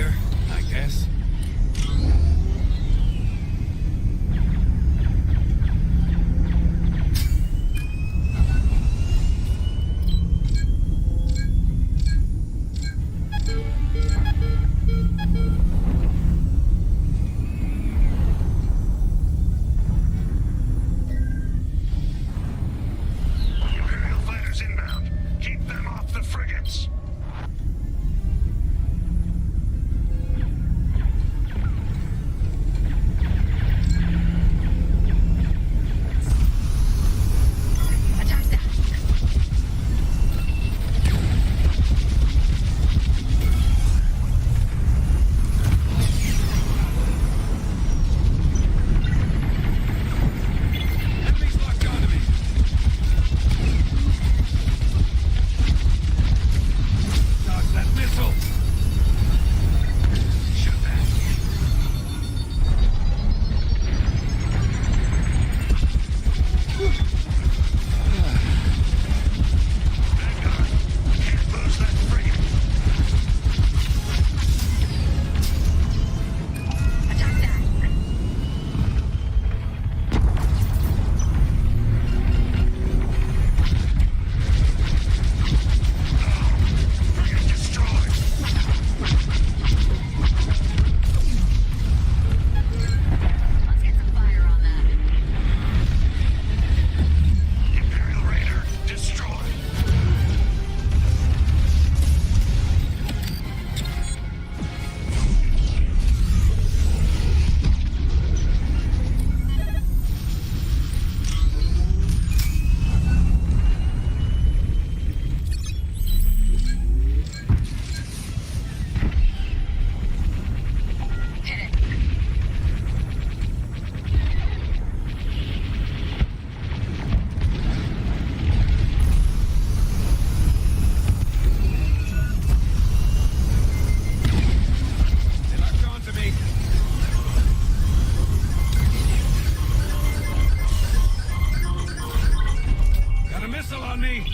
missile on me!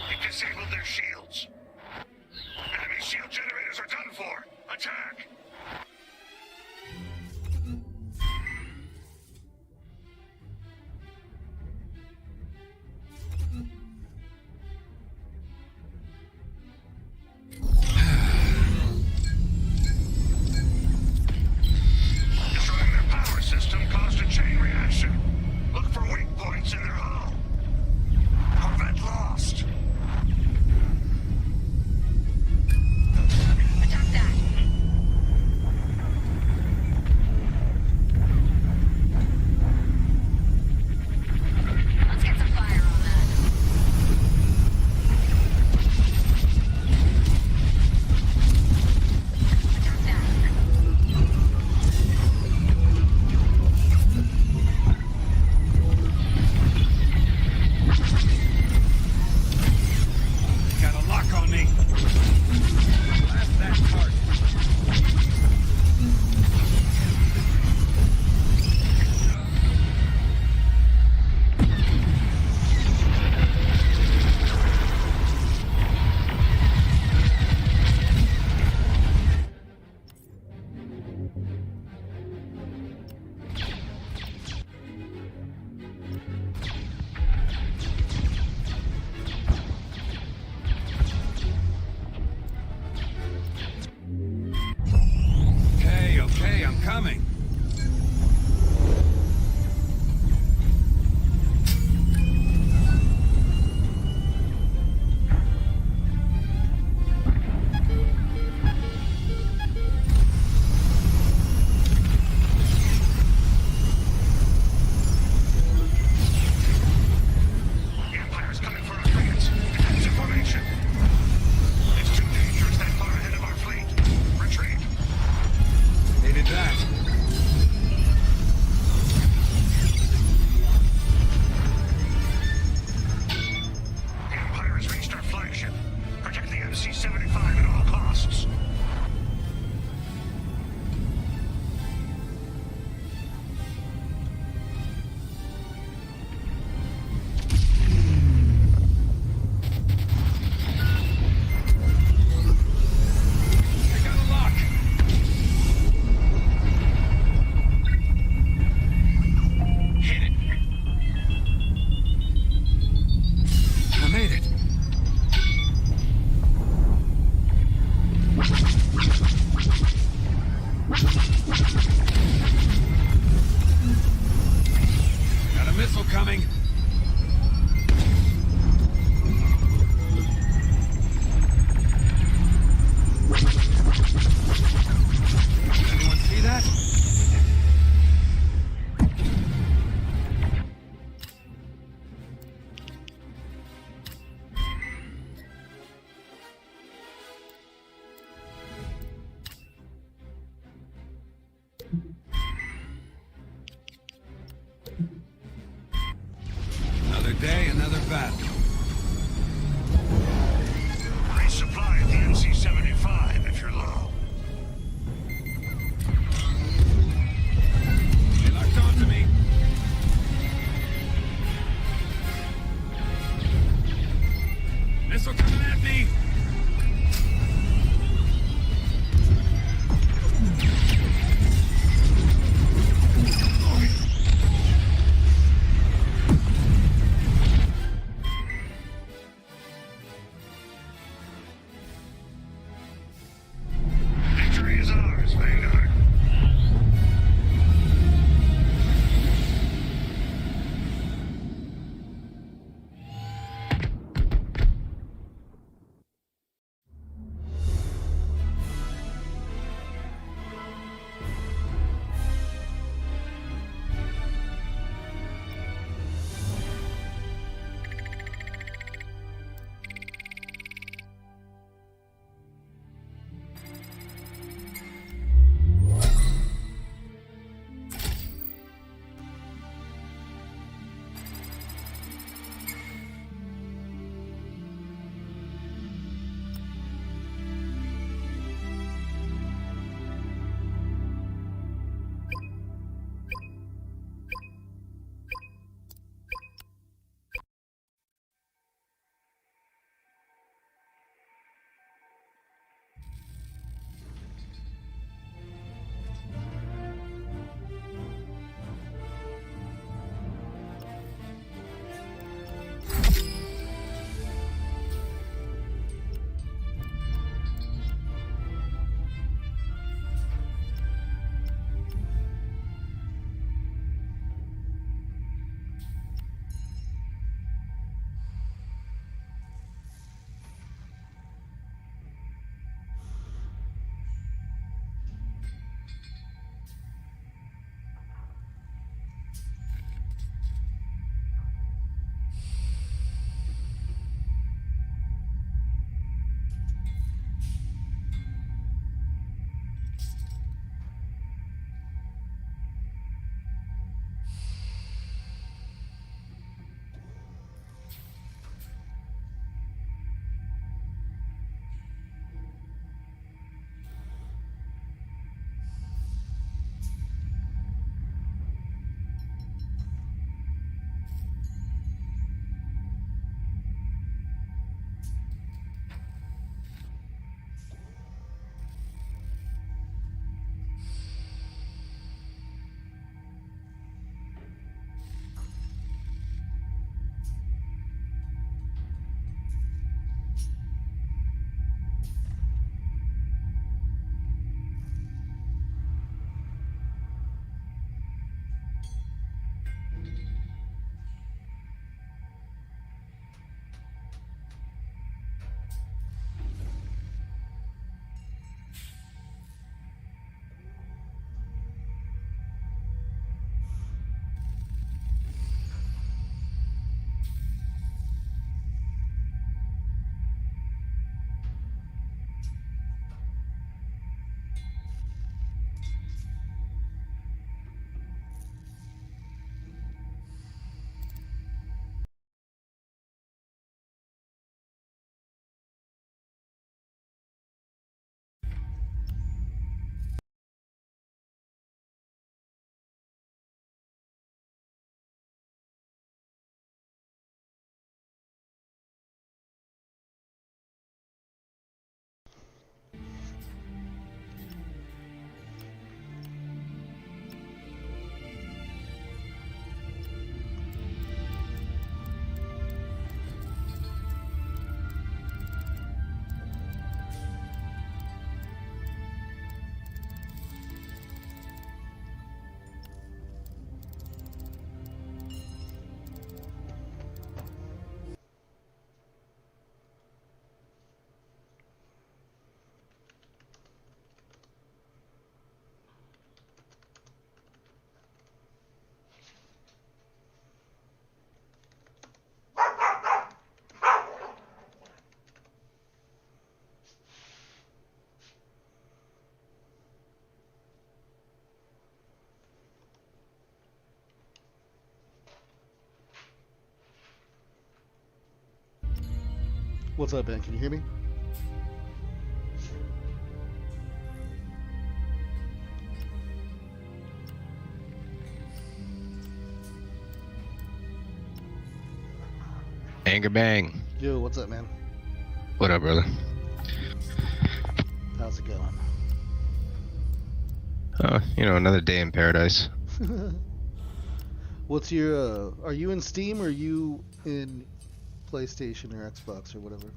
They disabled their shields. Enemy shield generators are done for. Attack! Destroying their power system caused a chain reaction. Look for weak points in their hull. Corvette lost. Attack that. Let's get some fire on that. Attack that. Got a lock on me. Blast that target. Okay, I'm coming. The Empire's coming for our frigates. Defensive formation. It's too dangerous that far ahead of our fleet. Retreat. Needed that. The Empire has reached our flagship. Protect the MC-75 at all costs. I got a lock. Hit it. I made it. Got a missile coming. Anyone see that? Another day, another battle. Resupply at the MC-75 if you're low. They locked onto me. Missile coming at me. What's up, Ben? Can you hear me? Angerbang. Yo, what's up, man? What up, brother? How's it going? Another day in paradise. What's your, are you in Steam or are you in PlayStation or Xbox or whatever?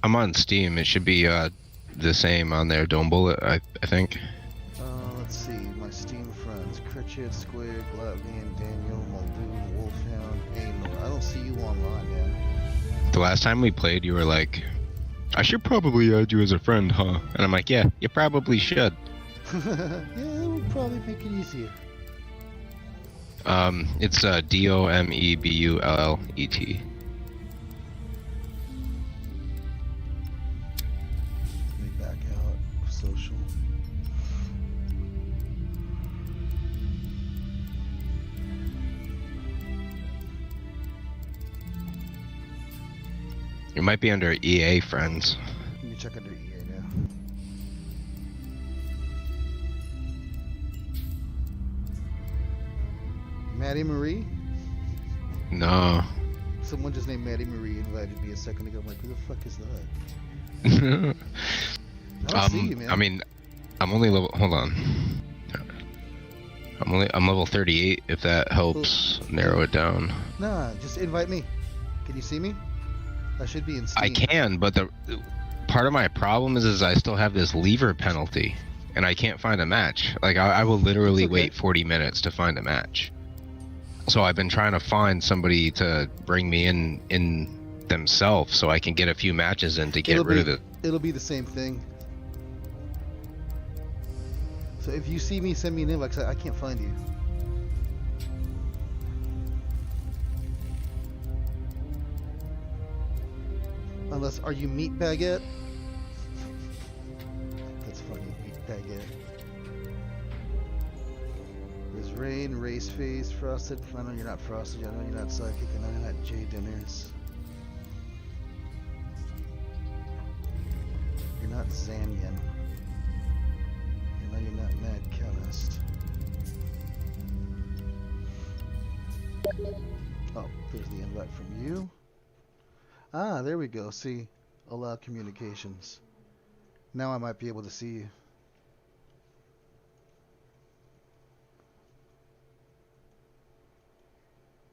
I'm on Steam. It should be the same on there. Dome Bullet, I think. Let's see. My Steam friends. Critchett, Square, Glatvian, Daniel, Muldoon, Wolfhound, Anor. I don't see you online, man. The last time we played, you were like, I should probably add you as a friend, huh? And I'm like, yeah, you probably should. Yeah, that would probably make it easier. It's DOMEBULLET. Let me back out. Social. It might be under EA friends. Let me check under EA now. Maddie Marie? No. Someone just named Maddie Marie invited me a second ago. I'm like, who the fuck is that? I don't see you, man. I mean, I'm only level. Hold on. I'm level 38. If that helps narrow it down. Nah, just invite me. Can you see me? I should be in Steam. I can, but the part of my problem is I still have this lever penalty, and I can't find a match. Like I will literally okay. wait 40 minutes to find a match. So I've been trying to find somebody to bring me in themselves, so I can get a few matches in to get rid of it. It'll be the same thing. So if you see me, send me an invite. 'Cause I can't find you. Unless, are you Meat Baguette? That's funny, Meat Baguette. There's Rain, Race Face, Frosted. I know you're not Frosted. I know you're not Psychic. I know you're not Jay Dinners. You're not Zanyan. I know you're not Mad Chemist. Oh, there's the invite from you. Ah, there we go. See, allow communications. Now I might be able to see you.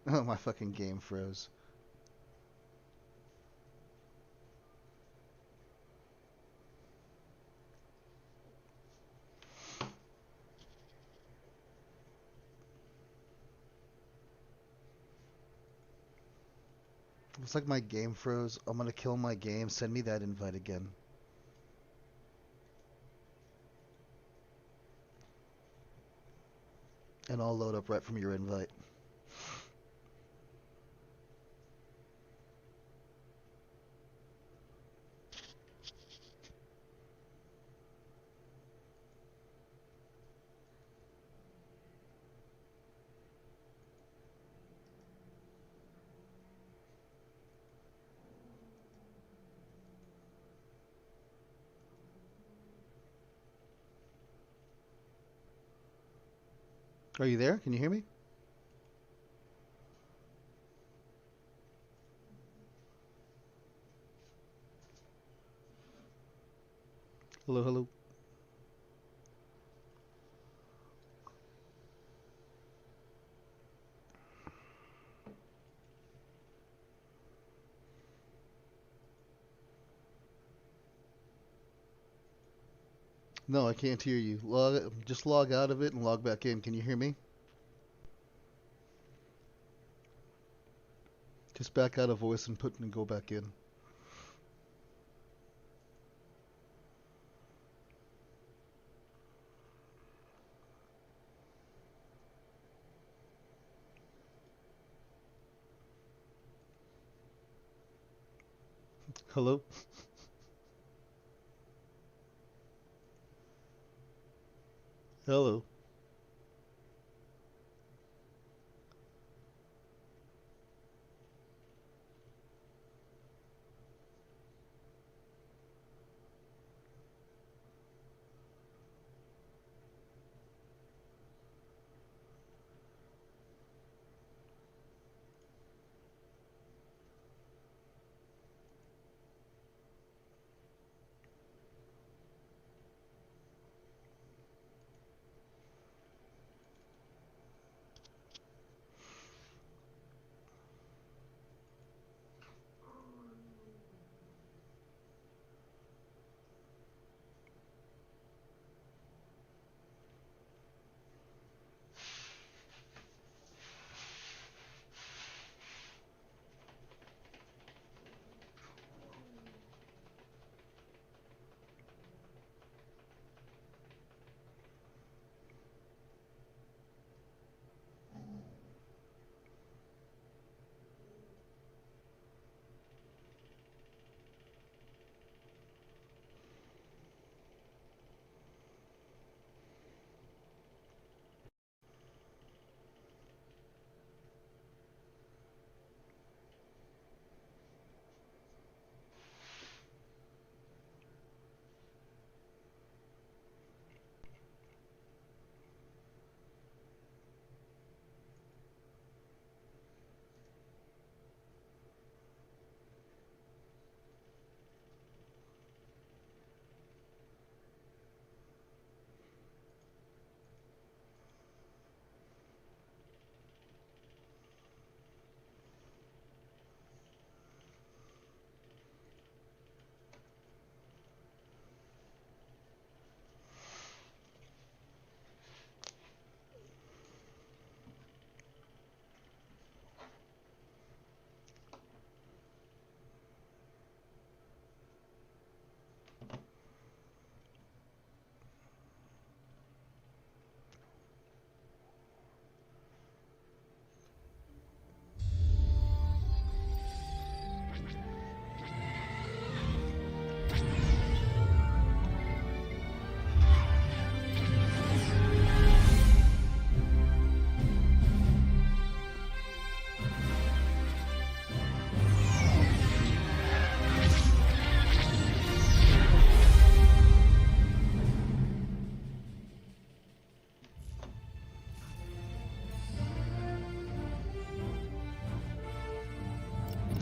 Oh, my fucking game froze. Looks like my game froze. I'm gonna kill my game. Send me that invite again. And I'll load up right from your invite. Are you there? Can you hear me? Hello, hello. No, I can't hear you. Just log out of it and log back in. Can you hear me? Just back out of voice input and go back in. Hello? Hello?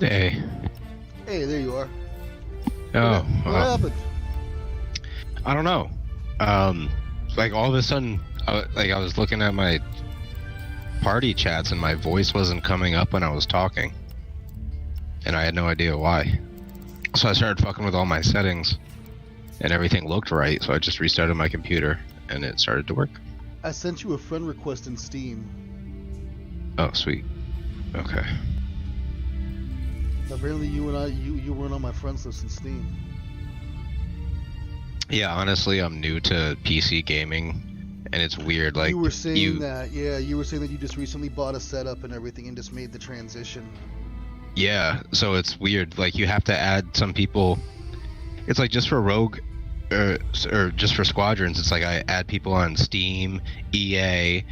Hey. Hey, there you are. Oh, What well, happened? I don't know. Like all of a sudden, I was looking at my party chats and my voice wasn't coming up when I was talking, and I had no idea why. So I started fucking with all my settings, and everything looked right. So I just restarted my computer, and it started to work. I sent you a friend request in Steam. Oh, sweet. Okay. Apparently, you weren't on my friends list in Steam. Yeah, honestly, I'm new to PC gaming, and it's weird. Like you were saying that, yeah, you were saying that you just recently bought a setup and everything, and just made the transition. Yeah, so it's weird. Like you have to add some people. It's like just for Rogue, or just for Squadrons. It's like I add people on Steam, EA,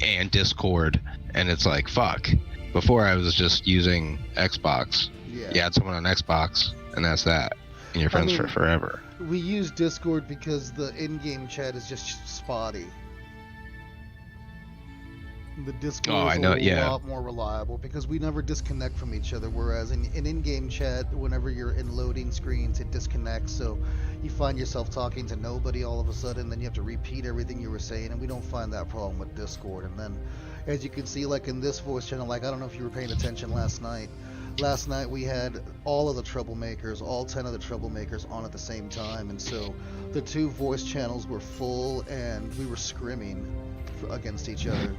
and Discord, and it's like fuck. Before I was just using Xbox. Yeah. You add someone on Xbox, and that's that. And you're friends for forever. We use Discord because the in-game chat is just spotty. The Discord is a lot more reliable because we never disconnect from each other, whereas in in-game chat, whenever you're in loading screens, it disconnects, so you find yourself talking to nobody all of a sudden, then you have to repeat everything you were saying, and we don't find that problem with Discord. And then, as you can see, like in this voice channel, like I don't know if you were paying attention last night. Last night we had all of the Troublemakers, all 10 of the Troublemakers on at the same time, and so the two voice channels were full, and we were scrimming against each other.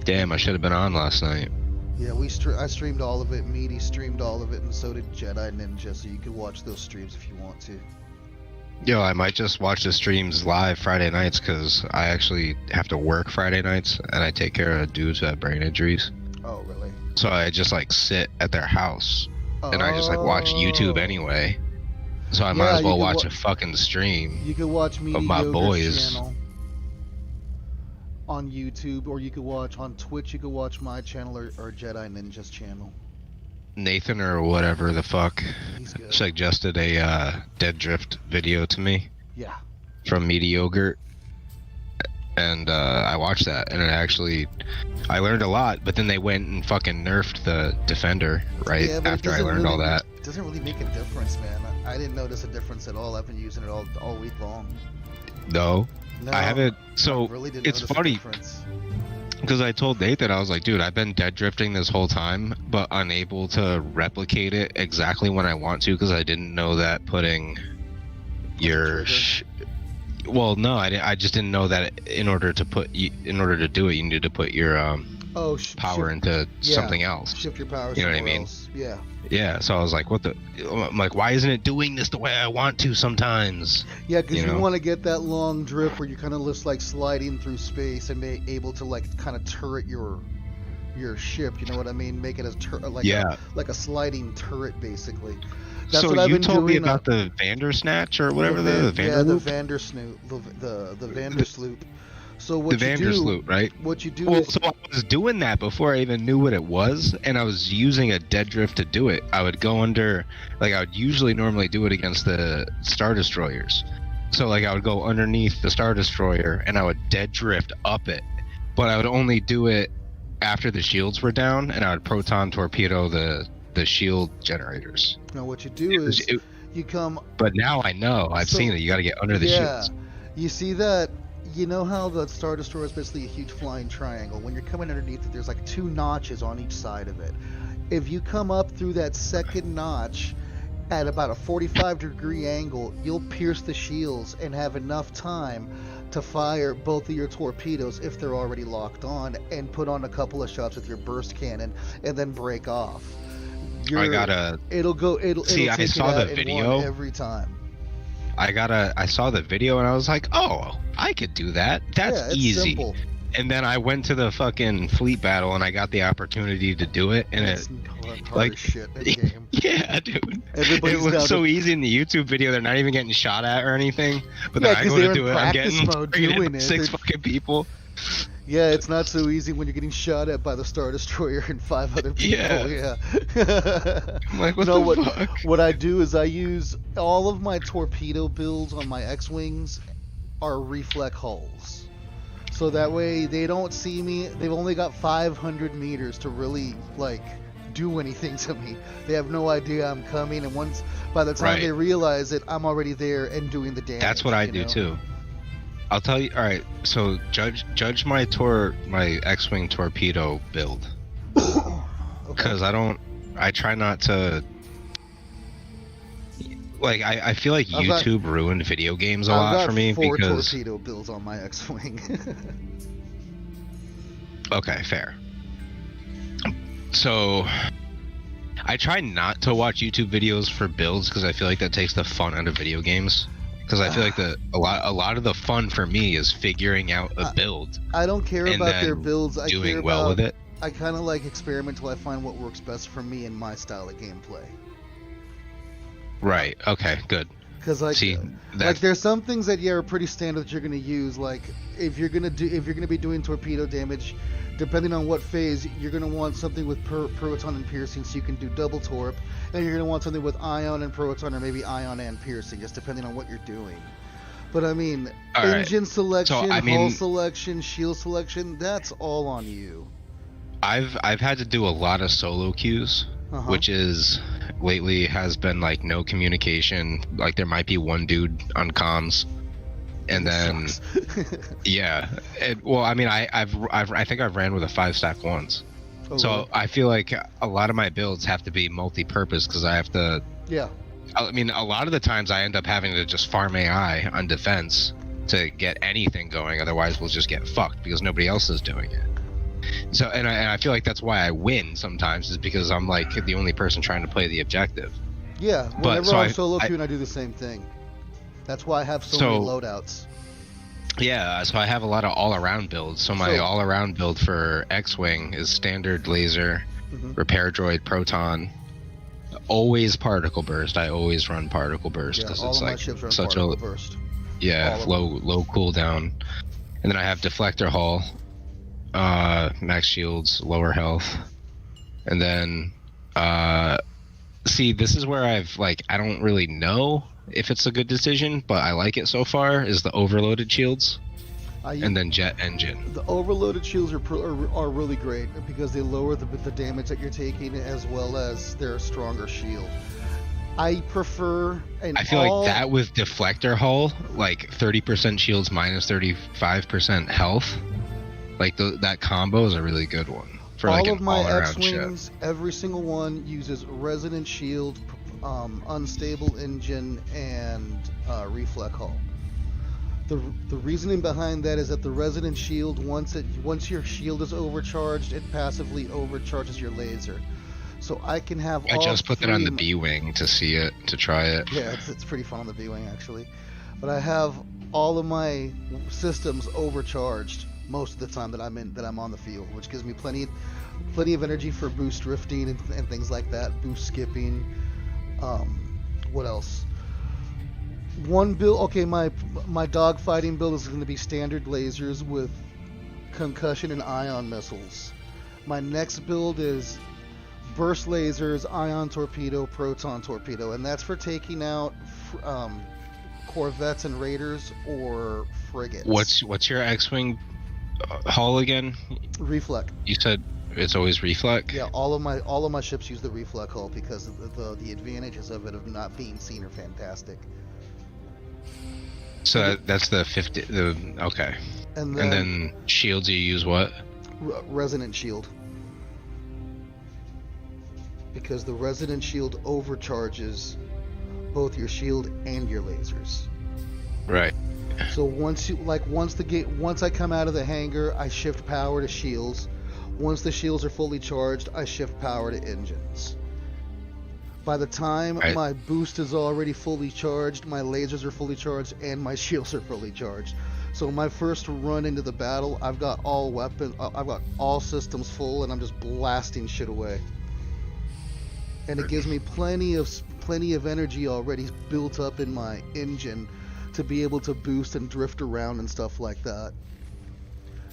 Damn, I should have been on last night. Yeah, I streamed all of it, Meaty streamed all of it, and so did Jedi Ninja, so you can watch those streams if you want to. Yo, I might just watch the streams live Friday nights, because I actually have to work Friday nights, and I take care of dudes who have brain injuries. Oh, really? So I just like sit at their house, and I just like watch YouTube anyway. So I might as well watch a fucking stream. You could watch me of my boys channel on YouTube, or you could watch on Twitch. You could watch my channel or Jedi Ninja's channel. Nathan or whatever the fuck suggested a Dead Drift video to me. Yeah. From Meaty Yogurt. And I watched that, and I learned a lot, but then they went and fucking nerfed the Defender after I learned all that. It doesn't really make a difference, man. I didn't notice a difference at all. I've been using it all week long. No, I haven't. So really it's funny because I told Nathan, I was like, dude, I've been dead drifting this whole time, but unable to replicate it exactly when I want to, because I didn't know that putting your well, no, I just didn't know that in order to do it, you needed to put your power into something else. Shift your power. You know what I mean? Else. Yeah. Yeah. So I was like, I'm like, why isn't it doing this the way I want to sometimes? Yeah, because you want to get that long drift where you kind of looks like sliding through space and be able to like kind of turret your ship. You know what I mean? Make it as like a sliding turret basically. That's so what I've you been told doing, me about the Vandersnatch or whatever the Vanderloop? Yeah, the Vandersnoot, the Vandersloop. So what the Vandersloop, right? What you do is... So I was doing that before I even knew what it was, and I was using a dead drift to do it. I would go under, like I would normally do it against the Star Destroyers. So like I would go underneath the Star Destroyer, and I would dead drift up it. But I would only do it after the shields were down, and I would proton torpedo the shield generators. Now what you do is you come... But now I know. I've seen it. You got to get under the shields. You see that... You know how the Star Destroyer is basically a huge flying triangle? When you're coming underneath it, there's like 2 notches on each side of it. If you come up through that second notch at about a 45-degree angle, you'll pierce the shields and have enough time to fire both of your torpedoes if they're already locked on, and put on a couple of shots with your burst cannon and then break off. I saw the video every time. I saw the video and I was like, oh, I could do that. That's easy. Simple. And then I went to the fucking fleet battle and I got the opportunity to do it, and it's like shit in the game. Yeah, dude. It looks so easy in the YouTube video. They're not even getting shot at or anything. But then I go to do it. I'm getting 6 fucking people. Yeah, it's not so easy when you're getting shot at by the Star Destroyer and 5 other people. Yeah. I'm like, what the fuck? What I do is I use all of my torpedo builds on my X-Wings are reflect hulls. So that way they don't see me. They've only got 500 meters to really, like, do anything to me. They have no idea I'm coming, and by the time they realize it, I'm already there and doing the damage. That's what I do too. I'll tell you. All right, so judge my X-wing torpedo build, because I try not to. Like I feel like YouTube ruined video games a lot for me because... I've got 4 because torpedo builds on my X-wing. Okay, fair. So I try not to watch YouTube videos for builds because I feel like that takes the fun out of video games. Because I feel like a lot of the fun for me is figuring out a build. I don't care about their builds. I doing care well about, with it. I kind of like experiment till I find what works best for me and my style of gameplay. Right. Okay. Good. Because like there's some things that are pretty standard that you're gonna use. Like if you're gonna be doing torpedo damage, depending on what phase, you're gonna want something with proton and piercing, so you can do double torp, and you're gonna want something with ion and proton, or maybe ion and piercing, just depending on what you're doing. But I mean, engine selection, hull selection, shield selection, that's all on you. I've had to do a lot of solo queues, which is lately has been like no communication. Like there might be one dude on comms, and then yeah. Well, I mean, I think I've ran with a 5-stack once, so I feel like a lot of my builds have to be multi-purpose because I have to. Yeah. I mean, a lot of the times I end up having to just farm AI on defense to get anything going. Otherwise, we'll just get fucked because nobody else is doing it. So, and I feel like that's why I win sometimes, is because I'm like the only person trying to play the objective. Yeah, whenever I'm solo queuing, I do the same thing. That's why I have so many loadouts. Yeah, so I have a lot of all-around builds. So my all-around build for X-Wing is standard laser, repair droid, proton, always particle burst. I always run particle burst because it's like such a burst. Yeah, low cooldown. And then I have deflector hull. Max shields, lower health, and then see, this is where I don't really know if it's a good decision, but I like it so far, is the overloaded shields, and then jet engine. The overloaded shields are really great because they lower the damage that you're taking, as well as they're a stronger shield. I prefer I feel like that with deflector hull, like 30% shields minus 35% health. Like that combo is a really good one for like an all-around X-wings, every single one uses resonant shield, unstable engine, and reflect hull. The reasoning behind that is that the resonant shield, once your shield is overcharged, it passively overcharges your laser. So I can have. I just put that on the B-wing to see it, to try it. Yeah, it's pretty fun on the B-wing actually, but I have all of my systems overcharged most of the time that I'm on the field, which gives me plenty of energy for boost drifting and things like that, boost skipping. What else? One build, okay, my dogfighting build is going to be standard lasers with concussion and ion missiles. My next build is burst lasers, ion torpedo, proton torpedo, and that's for taking out corvettes and raiders or frigates. What's your X-wing hull again? Reflect. You said it's always reflect? Yeah, all of my ships use the reflect hull because the advantages of it of not being seen are fantastic. So that's the 50. Okay. And then shields, you use what? Resonant shield. Because the resonant shield overcharges both your shield and your lasers. Right. So once I come out of the hangar, I shift power to shields. Once the shields are fully charged, I shift power to engines. By the time my boost is already fully charged, my lasers are fully charged, and my shields are fully charged. So my first run into the battle, I've got all weapons, I've got all systems full, and I'm just blasting shit away. And it gives me plenty of energy already built up in my engine to be able to boost and drift around and stuff like that.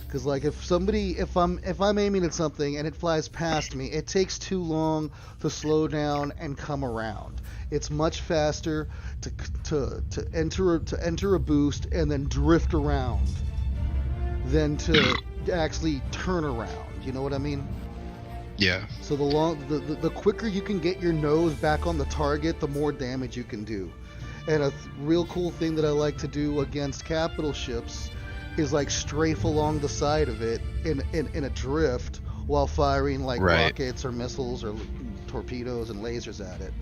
Because like if I'm aiming at something and it flies past me, it takes too long to slow down and come around. It's much faster to enter a boost and then drift around than to actually turn around. You know what I mean? Yeah. So the quicker you can get your nose back on the target, the more damage you can do. And a real cool thing that I like to do against capital ships is like strafe along the side of it in a drift while firing like Right. rockets or missiles or torpedoes and lasers at it.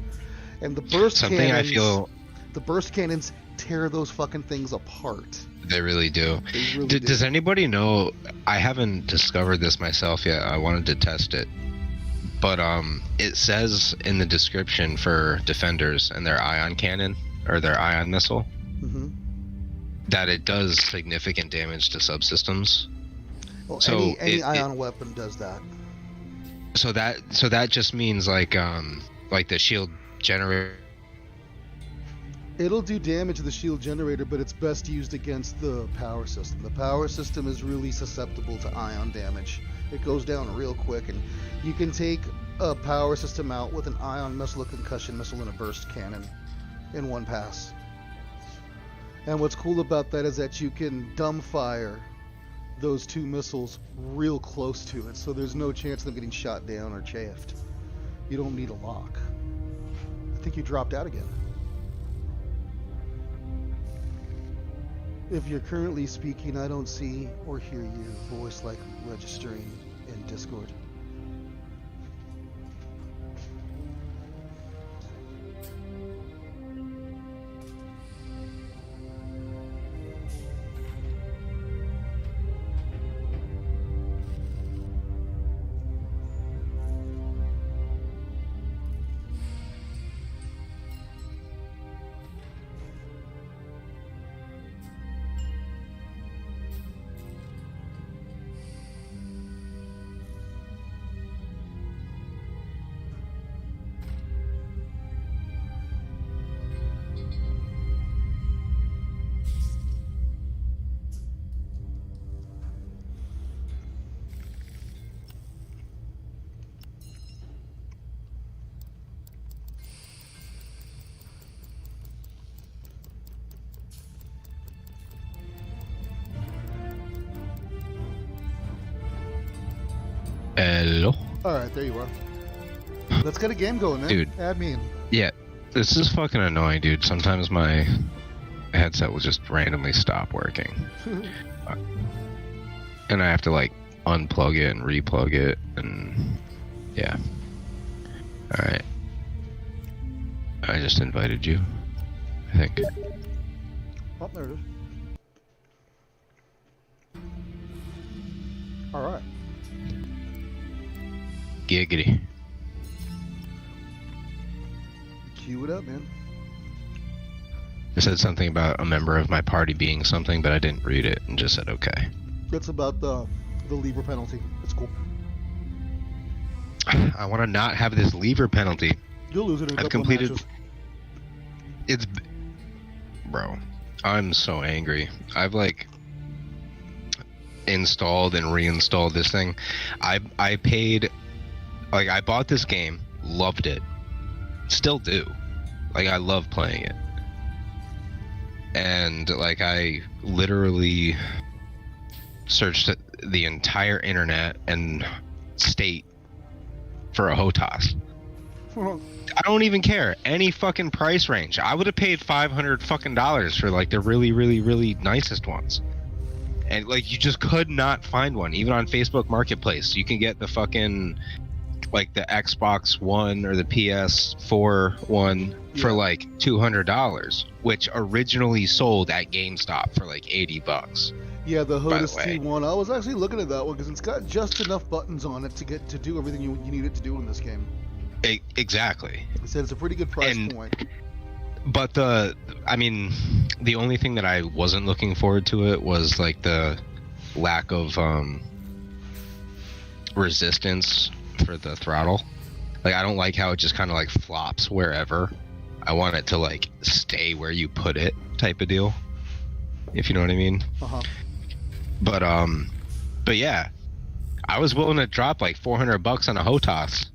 And the burst Something cannons, I feel the burst cannons tear those fucking things apart. they really do. They really do. Does anybody know? I haven't discovered this myself yet. I wanted to test it. But it says in the description for Defenders and their ion cannon or their ion missile Mm-hmm. that it does significant damage to subsystems. Well, So any ion weapon does that. So that just means like the shield generator. It'll do damage to the shield generator, but it's best used against the power system. The power system is really susceptible to ion damage. It goes down real quick, and you can take a power system out with an ion missile, a concussion missile, and a burst cannon in one pass. And what's cool about that is that you can dumbfire those two missiles real close to it, so there's no chance of them getting shot down or chafed. You don't need a lock. I think you dropped out again. If you're currently speaking, I don't see or hear your voice like registering in Discord. Hello. Alright, there you are. Let's get a game going, man. Dude. Add me in. Yeah, this is fucking annoying, dude. Sometimes my headset will just randomly stop working. And I have to like unplug it and replug it, and yeah. Alright. I just invited you, I think. Oh, there it is. Alright. Giggity. Cue it up, man. It said something about a member of my party being something, but I didn't read it and just said okay. It's about the lever penalty. It's cool. I want to not have this lever penalty. You'll lose it in a I've couple completed. of matches. It's, bro, I'm so angry. I've like installed and reinstalled this thing. I paid, like, I bought this game, loved it, still do. Like, I love playing it. And like, I literally searched the entire internet and state for a HOTAS. I don't even care. Any fucking price range. I would have paid $500 fucking dollars for like the really, really, really nicest ones. And like, you just could not find one. Even on Facebook Marketplace, you can get the fucking, like the Xbox One or the PS4 one for like $200, which originally sold at GameStop for like $80. Yeah, the By the HOTAS way. T1. I was actually looking at that one because it's got just enough buttons on it to do everything you need it to do in this game. Exactly. I said it's a pretty good price And- point. But I mean, the only thing that I wasn't looking forward to it was like the lack of resistance for the throttle. Like, I don't like how it just kind of like flops wherever. I want it to like stay where you put it, type of deal. If you know what I mean. Uh-huh. But yeah, I was willing to drop like $400 on a HOTAS,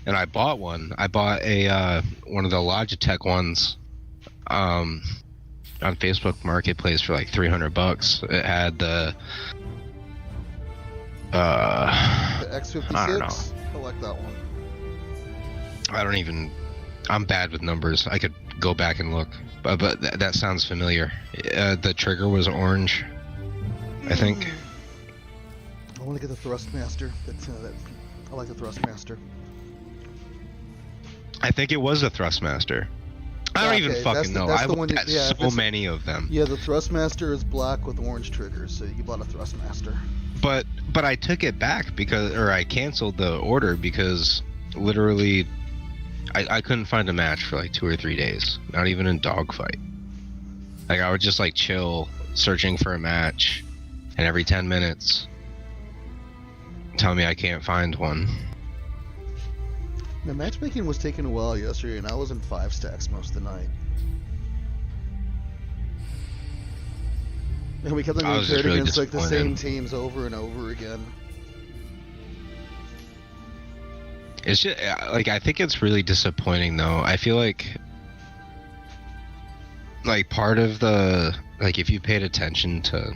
and I bought one. I bought a one of the Logitech ones on Facebook Marketplace for like $300. It had the The X56. I don't know. I like that one. I'm bad with numbers. I could go back and look, but that sounds familiar. The trigger was orange, I think. I want to get the Thrustmaster. I like the Thrustmaster. I think it was a Thrustmaster. I don't even fucking know. I've looked at so many of them. Yeah, the Thrustmaster is black with orange triggers, so you bought a Thrustmaster. But I took it back I canceled the order because literally I couldn't find a match for like 2 or 3 days. Not even in dogfight. Like I would just like chill, searching for a match, and every 10 minutes tell me I can't find one. The matchmaking was taking a while yesterday, and I was in 5 stacks most of the night. And we kept on getting paired against like the same teams over and over again. It's just like I think it's really disappointing though. I feel like part of the if you paid attention to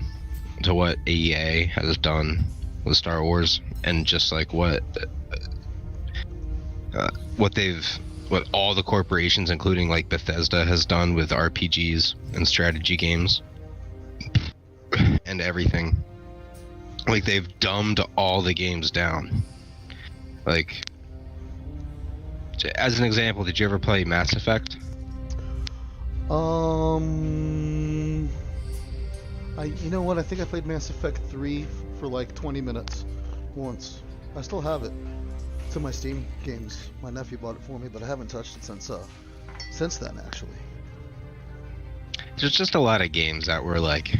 what EA has done with Star Wars and just like what all the corporations, including like Bethesda, has done with RPGs and strategy games and everything. Like they've dumbed all the games down. Like, as an example, did you ever play Mass Effect? You know what? I think I played Mass Effect 3 for like 20 minutes once. I still have it. It's in my Steam games. My nephew bought it for me, but I haven't touched it since then, actually. There's just a lot of games that were like,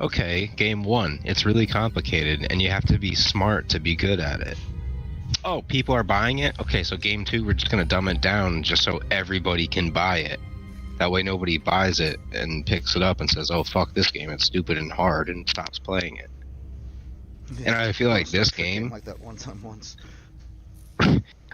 okay, game 1, it's really complicated, and you have to be smart to be good at it. Oh, people are buying it? Okay, so game 2, we're just going to dumb it down just so everybody can buy it. That way nobody buys it and picks it up and says, oh, fuck this game, it's stupid and hard, and stops playing it. Yeah, and I feel like this game... like that one time once.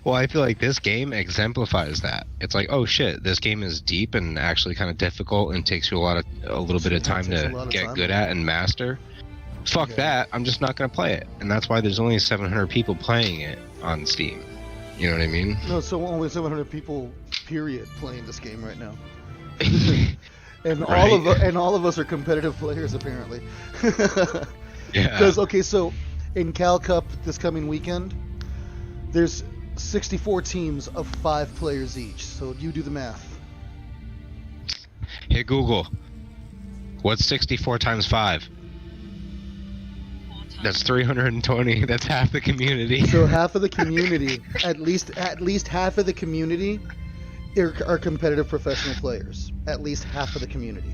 Well, I feel like this game exemplifies that. It's like, oh shit, this game is deep and actually kind of difficult and takes you a little bit of time to get good at and master. Fuck that, I'm just not going to play it. And that's why there's only 700 people playing it on Steam. You know what I mean? No, so only 700 people, period, playing this game right now. And right? all of us are competitive players, apparently. Yeah. Because, okay, so in Cal Cup this coming weekend, there's 64 teams of 5 players each. So you do the math. Hey Google, what's 64 times 5? That's 320. That's half the community. So half of the community, at least half of the community, are competitive professional players. At least half of the community.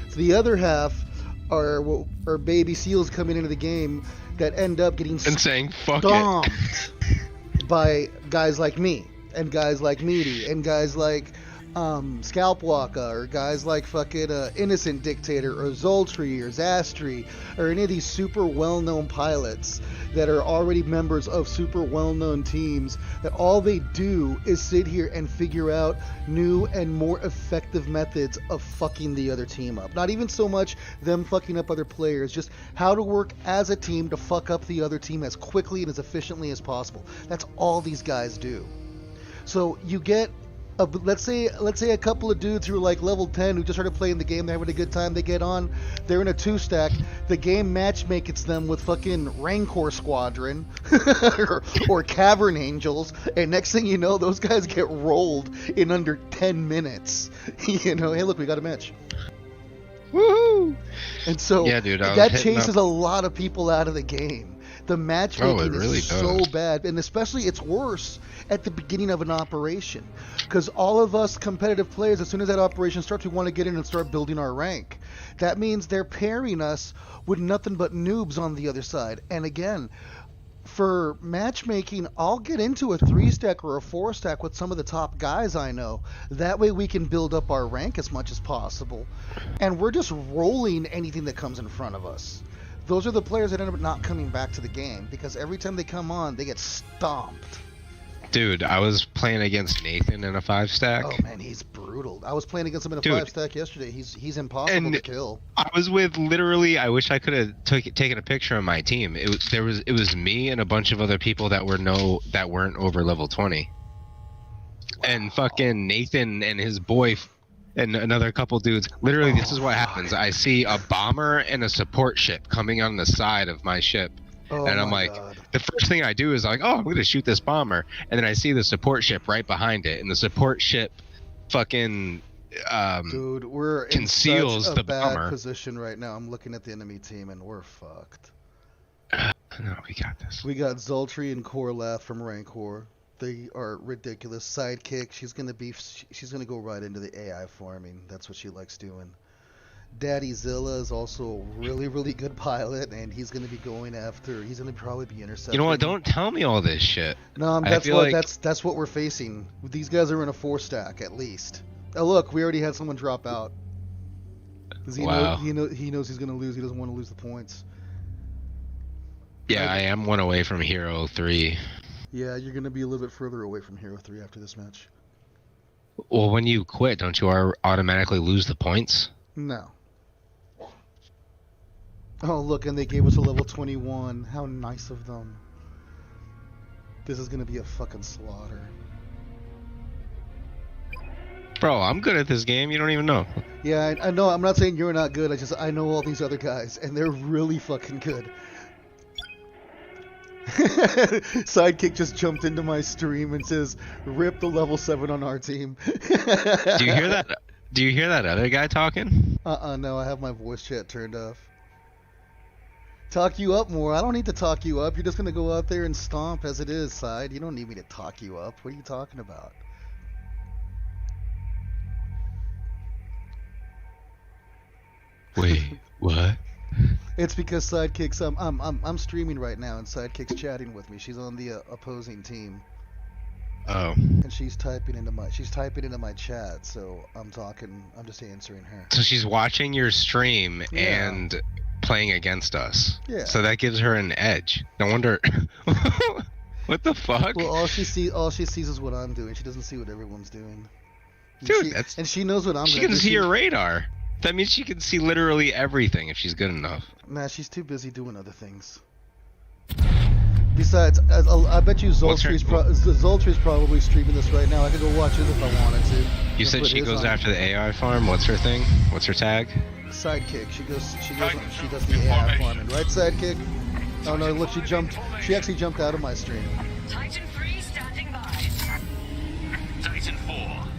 So the other half are baby seals coming into the game that end up getting and saying fuck stomped it by guys like me and guys like Meaty and guys like Scalpwalker or guys like fucking Innocent Dictator or Zoltree or Zastri or any of these super well-known pilots that are already members of super well-known teams that all they do is sit here and figure out new and more effective methods of fucking the other team up. Not even so much them fucking up other players, just how to work as a team to fuck up the other team as quickly and as efficiently as possible. That's all these guys do. So you get let's say a couple of dudes who are like level 10 who just started playing the game, they're having a good time, they get on, they're in a 2-stack, the game matchmakes them with fucking Rancor Squadron or Cavern Angels, and next thing you know, those guys get rolled in under 10 minutes. You know, hey look, we got a match. Woohoo! And so yeah, dude, that chases a lot of people out of the game. The matchmaking is so bad, and especially it's worse at the beginning of an operation, because all of us competitive players, as soon as that operation starts, we want to get in and start building our rank. That means they're pairing us with nothing but noobs on the other side. And again, for matchmaking, I'll get into a 3-stack or a 4-stack with some of the top guys I know. That way we can build up our rank as much as possible, and we're just rolling anything that comes in front of us. Those are the players that end up not coming back to the game, because every time they come on, they get stomped. Dude, I was playing against Nathan in a 5-stack. Oh man, he's brutal. brutal. I was playing against him in a Dude. 5-stack yesterday. He's impossible to kill. I was with literally. I wish I could have taken a picture of my team. It was me and a bunch of other people that weren't over level 20. And fucking Nathan and his boy and another couple dudes. Literally, this is what happens. I see a bomber and a support ship coming on the side of my ship. Oh And I'm my like, God. the first thing I do is like, oh, I'm going to shoot this bomber. And then I see the support ship right behind it. And the support ship fucking Dude, we're conceals in such the a bad bomber. position right now. I'm looking at the enemy team and we're fucked. No, we got this. We got Zultri and Korlath from Rancor. They are ridiculous. Sidekick. She's gonna go right into the AI farming. That's what she likes doing. Daddy Zilla is also a really, really good pilot, and he's gonna be going after. He's gonna probably be intercepting. You know what? Don't tell me all this shit. No, I that's feel what like- that's what we're facing. These guys are in a 4-stack at least. Oh look, we already had someone drop out. 'Cause Wow. he knows he's gonna lose. He doesn't want to lose the points. Yeah, I am one away from Hero 3. Yeah, you're gonna be a little bit further away from Hero 3 after this match. Well, when you quit, don't you automatically lose the points? No. Oh, look, and they gave us a level 21. How nice of them. This is gonna be a fucking slaughter. Bro, I'm good at this game. You don't even know. Yeah, I know. I'm not saying you're not good. I know all these other guys, and they're really fucking good. Sidekick just jumped into my stream and says, "Rip the level 7 on our team." Do you hear that? Do you hear that other guy talking? No, I have my voice chat turned off. Talk you up more. I don't need to talk you up. You're just gonna go out there and stomp as it is, Side. You don't need me to talk you up. What are you talking about? Wait, what? It's because Sidekick's I'm streaming right now and Sidekick's chatting with me. She's on the opposing team Oh. and she's typing into my chat. So I'm just answering her. So she's watching your stream Yeah. and playing against us. Yeah. So that gives her an edge. No wonder. What the fuck? Well, all she sees is what I'm doing. She doesn't see what everyone's doing. And Dude, and she knows what I'm she gonna can do. see your radar. That means she can see literally everything if she's good enough. Nah, she's too busy doing other things. Besides, I bet you What's her- Zultri's probably streaming this right now. I could go watch it if I wanted to. You Just said put she his goes on. after the AI farm. What's her thing? What's her tag? Sidekick. She does the AI farming, right, Sidekick? Oh no, look, she actually jumped out of my stream. Titan 3 standing by. Titan 4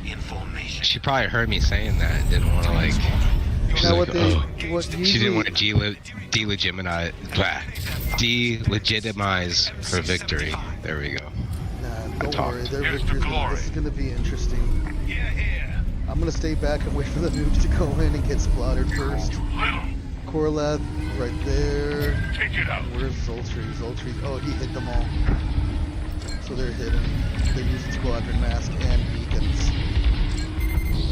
in formation. She probably heard me saying that and didn't want to like. She's Now like, what she usually, didn't want to delegitimize her victory. There we go. Nah, don't talk. worry, their Here's victory's the glory. this is gonna be interesting. Yeah, here. I'm gonna stay back and wait for the noobs to go in and get slaughtered first. Little, Korlath, right there. take it out. Where's Zultri? Oh, he hit them all. So they're hidden. They're using squadron mask and beacons.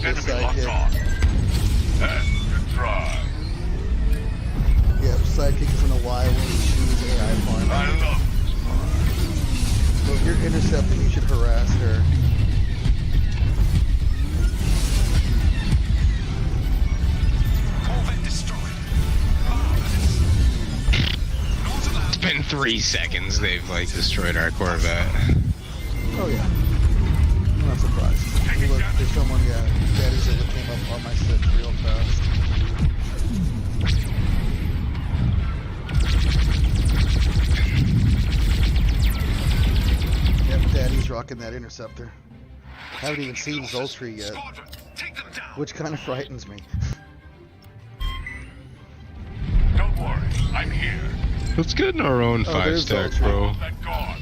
This Enemy locked sidekick. on. And good try. Yeah, sidekick is in a Y when he shoots AI farm. I love So if you're intercepting, you should harass her. Corvette destroyed. It's been 3 seconds. They've like destroyed our Corvette. Oh yeah. I'm not surprised. Look, there's someone, Daddy Zilla came up on my 6 real fast. Yep, Daddy's rocking that interceptor. Haven't even seen Zultri yet, Squadron, take them down. which kind of frightens me. Don't worry, I'm here. Let's get in our own Oh, 5 there's stack, Zultri. bro. That guard.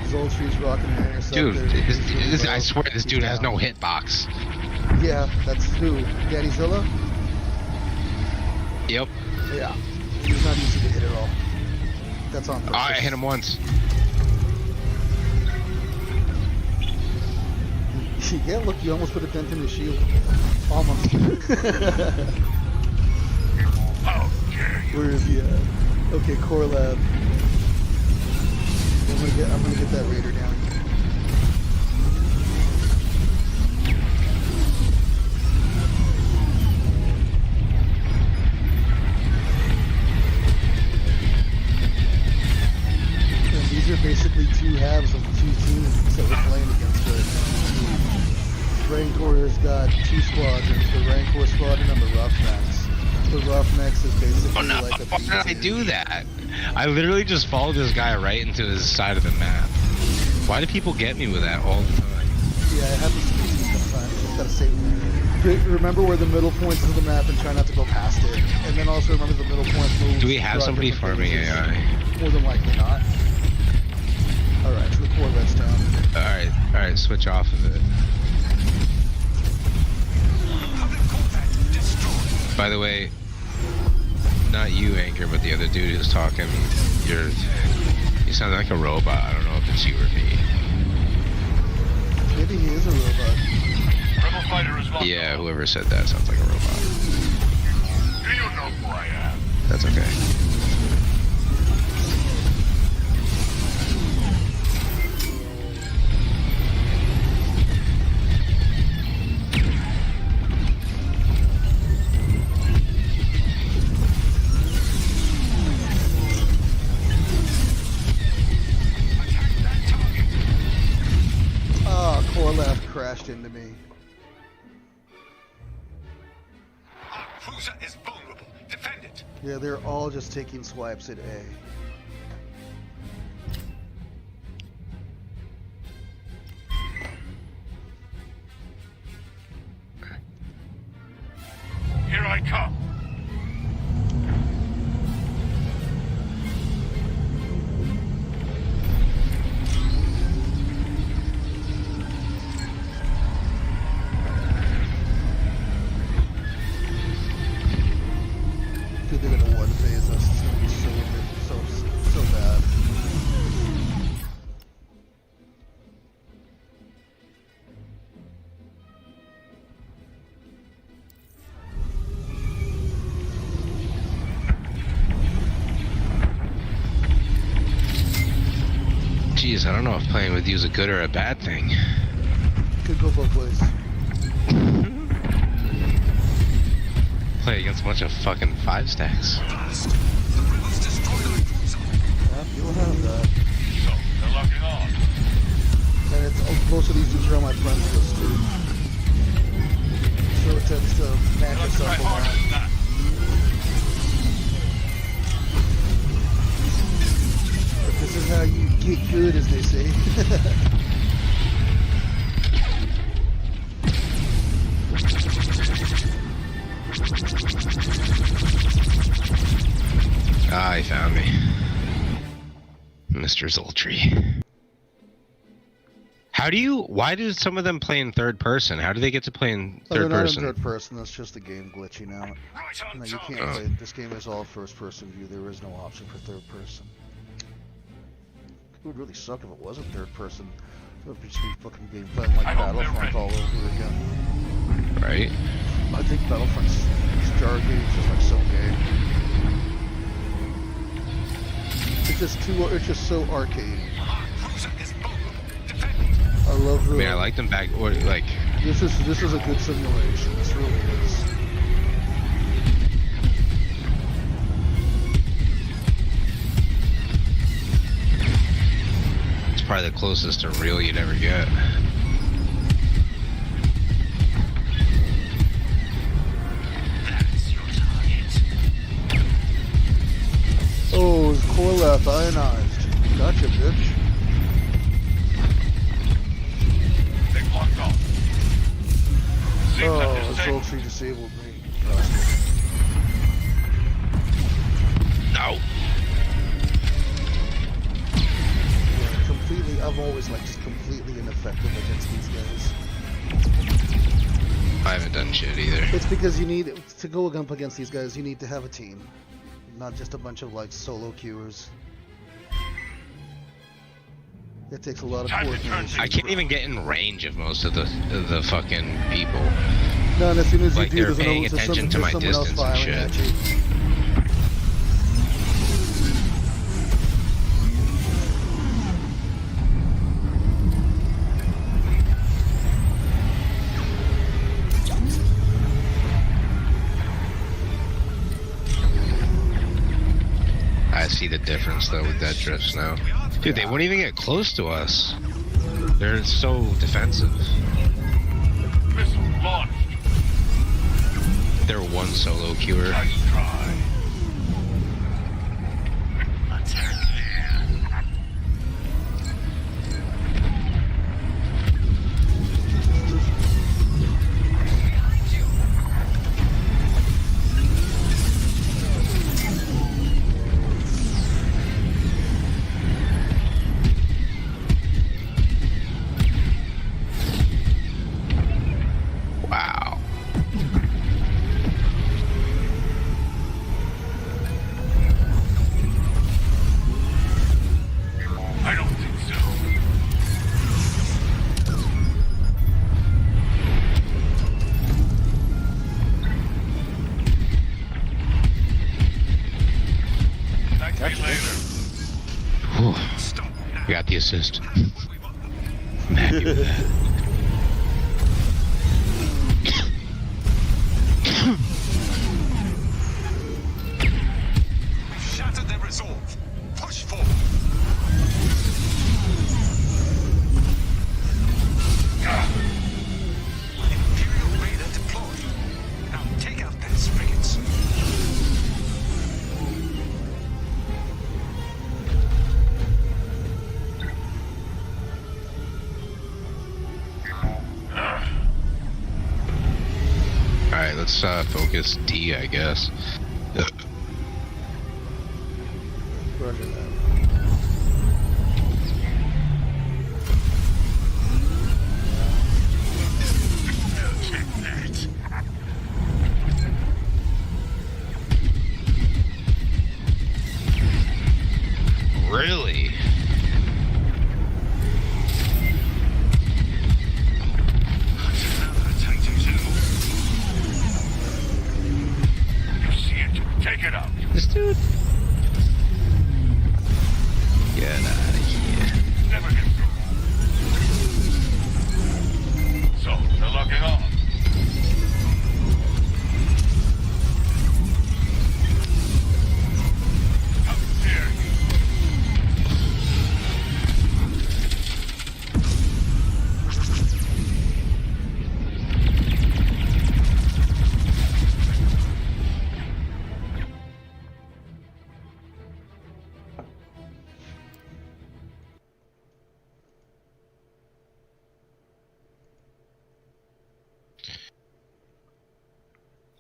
Zultri's rocking an interceptor. Dude, He's really I low. swear this He's dude has down. no hitbox. Yeah, that's who? Daddy Zilla? Yep. Yeah. He's not easy to hit at all. That's on purpose. I hit him once. Yeah, look, you almost put a dent in his shield. Almost. How dare you? Where is he at? Okay, Korlath. I'm gonna get that raider down. And these are basically two halves of two teams that we're playing against right now. Rancor has got two squadrons, the Rancor squadron and the Roughnecks. The Roughnecks is basically like a Why did I P2. do that? I literally just followed this guy right into his side of the map. Why do people get me with that all the time? Yeah, it happens to me sometimes. Just gotta say, remember where the middle points of the map and try not to go past it. And then also remember the middle points move. Do we have somebody farming AI? More than likely not. Alright, so the Corvette's down. Alright, switch off of it. By the way, not you, Anchor, but the other dude who's talking. You sound like a robot. I don't know if it's you or me. Maybe he is a robot. Rebel fighter is locked. Yeah, whoever said that sounds like a robot. Do you know who I am? That's okay. Korlath crashed into me. Our cruiser is vulnerable. Defend it. Yeah, they're all just taking swipes at A. Here I come. Dude, they're gonna one phase us. It's gonna be so bad. Jeez, I don't know if playing with you is a good or a bad thing. Could go both ways. Play against a bunch of fucking 5-stacks. Yeah, you'll have that. So, they're locking on. And it's most of these dudes are on my friends list too. So it tends to match Let's try itself a harder lot. than that. But this is how you get good, as they say. Ah, he found me. Mr. Zoltry. Why do some of them play in third person? How do they get to play in Oh, they're third not in person? third person, that's just the game glitching out. Right on No, you target. can't play. This game is all first person view. There is no option for third person. It would really suck if it wasn't third person. It would just be fucking game playing like I hope they're Battlefront ready. all over again. Right? I think Battlefront's Stargate is just like so gay. It's just so arcade. Our cruiser is vulnerable. Defend it. I love the. I mean, I like them back, or like, This is a good simulation. This really is. it's probably the closest to real you'd ever get. That's your target. Oh, Korlath ionized. Gotcha, bitch. They've locked on. Seems Oh, that this thing- Zoltry disabled me. No. Yeah, completely. I'm always like just completely ineffective against these guys. I haven't done shit either. It's because you need to go up against these guys. You need to have a team, not just a bunch of like solo queuers. It takes a lot of Time to turn coordination. I can't even get in range of most of the fucking people. No, and as soon as Like, you do, they're there's paying attention to my someone else distance and firing shit. at you. see the difference though with dead drifts now. Dude, they won't even get close to us. They're so defensive. Missile launched. They're one solo cure. Nice try. Attack there. Wow. I don't think so. Thank me later. Whew. Stop now. We got the assist. We want them. I'm happy with that. We've shattered their resolve. Push forward. Imperial Raider deployed. Now take out those frigates. Alright, let's focus D, I guess. Roger that. Check that. Really? Another attack too. You see it? Take it out. This dude? Get out of here. Never get through. So, they're locking on. How dare you?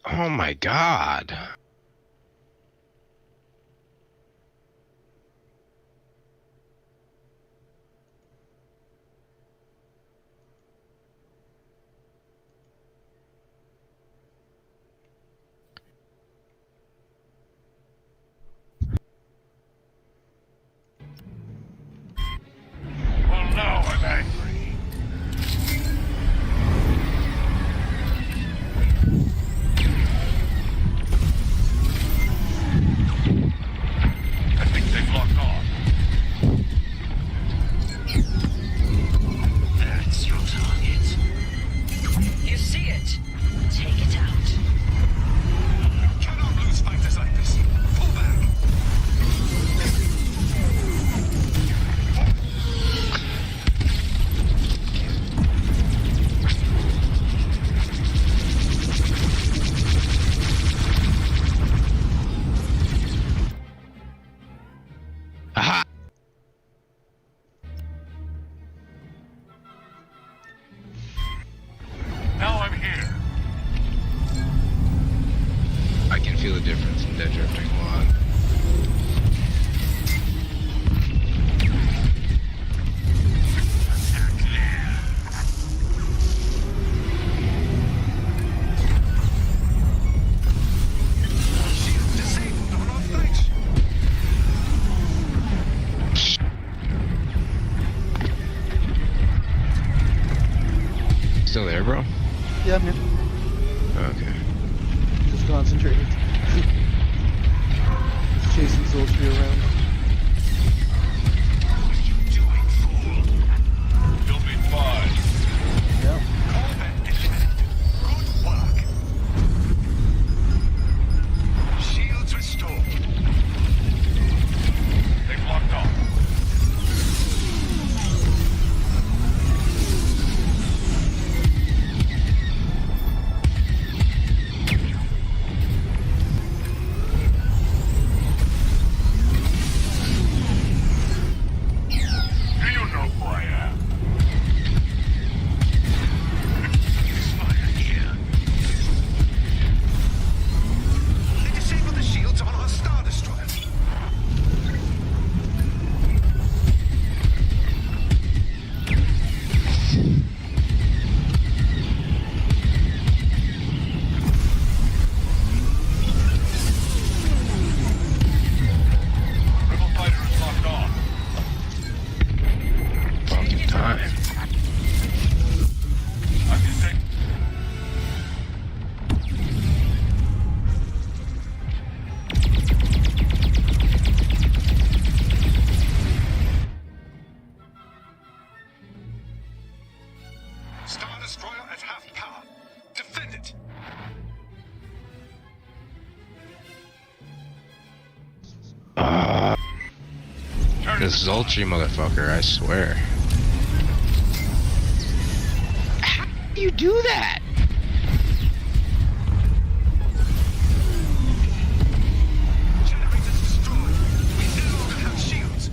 Oh my god. Well, now I'm angry. I think they've locked on. That's your target. You see it. Take it out. Cannot lose fighters like this. Pull back. Aha! Now I'm here. I can feel the difference in dead drifting a lot. Attack there. Shield disabled on our flanks. Still there, bro? Yeah, man. Okay. Just concentrated. Just chasing Soldier around. What are you doing, fool? You'll be fine. Yeah. Combat eliminated. Good work. Shields restored. This Zoltry motherfucker, I swear. How do you do that? Generators destroyed. We no longer have shields.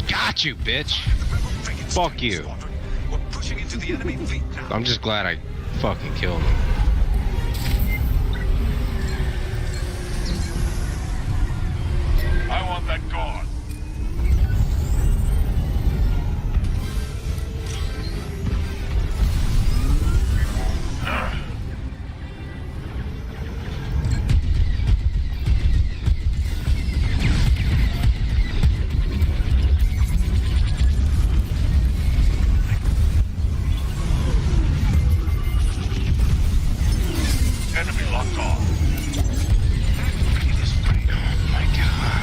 Got you, bitch. Rebel frigate Fuck standing you. squadron. We're pushing into the enemy fleet now. I'm just glad I fucking killed him. I want that gone. Enemy locked on. Oh my god.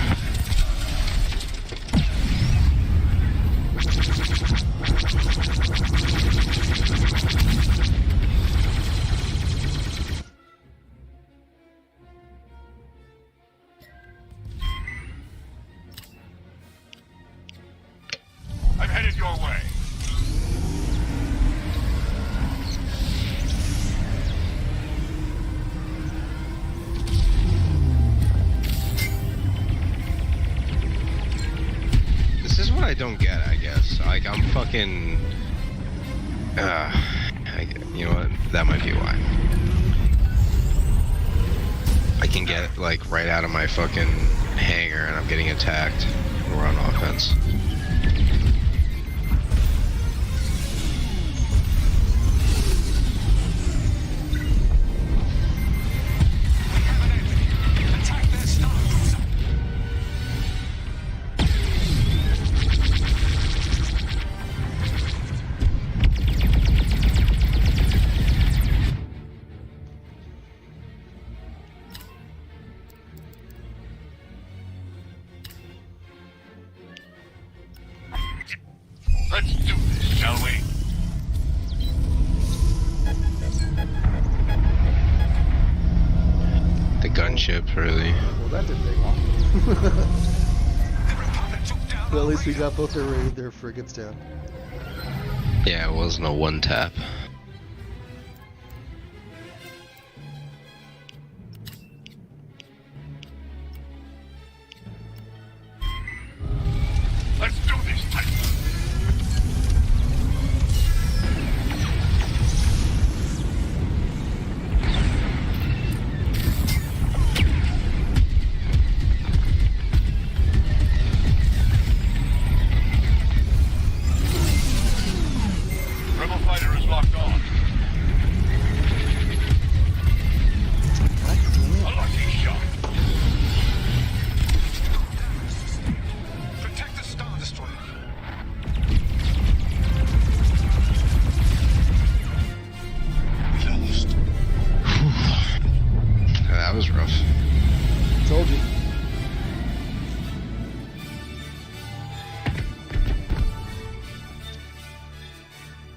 I'm headed your way. This is what I don't get, I guess. Like, I'm fucking... you know what? That might be why. I can get, like, right out of my fucking hangar and I'm getting attacked. We're on offense. We have an enemy. Attack their star cruiser. Let's do this, shall we? The gunship, really. Well, that didn't take long. The Republic took down But at our least we radar. got both their frigates down. Yeah, it wasn't a one tap. Let's do this, Titan. Rebel fighter is locked on. A lucky shot. Protect the Star Destroyer. Lost. That was rough. Told you.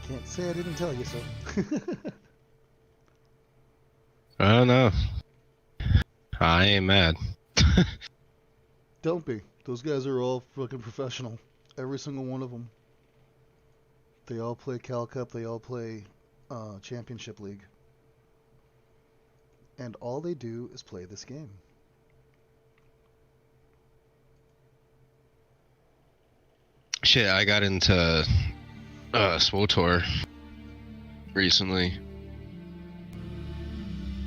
Can't say I didn't tell you so. I don't know. I ain't mad. Don't be. Those guys are all fucking professional. Every single one of them. They all play Cal Cup. They all play Championship League. And all they do is play this game. Shit, I got into SWOTOR recently.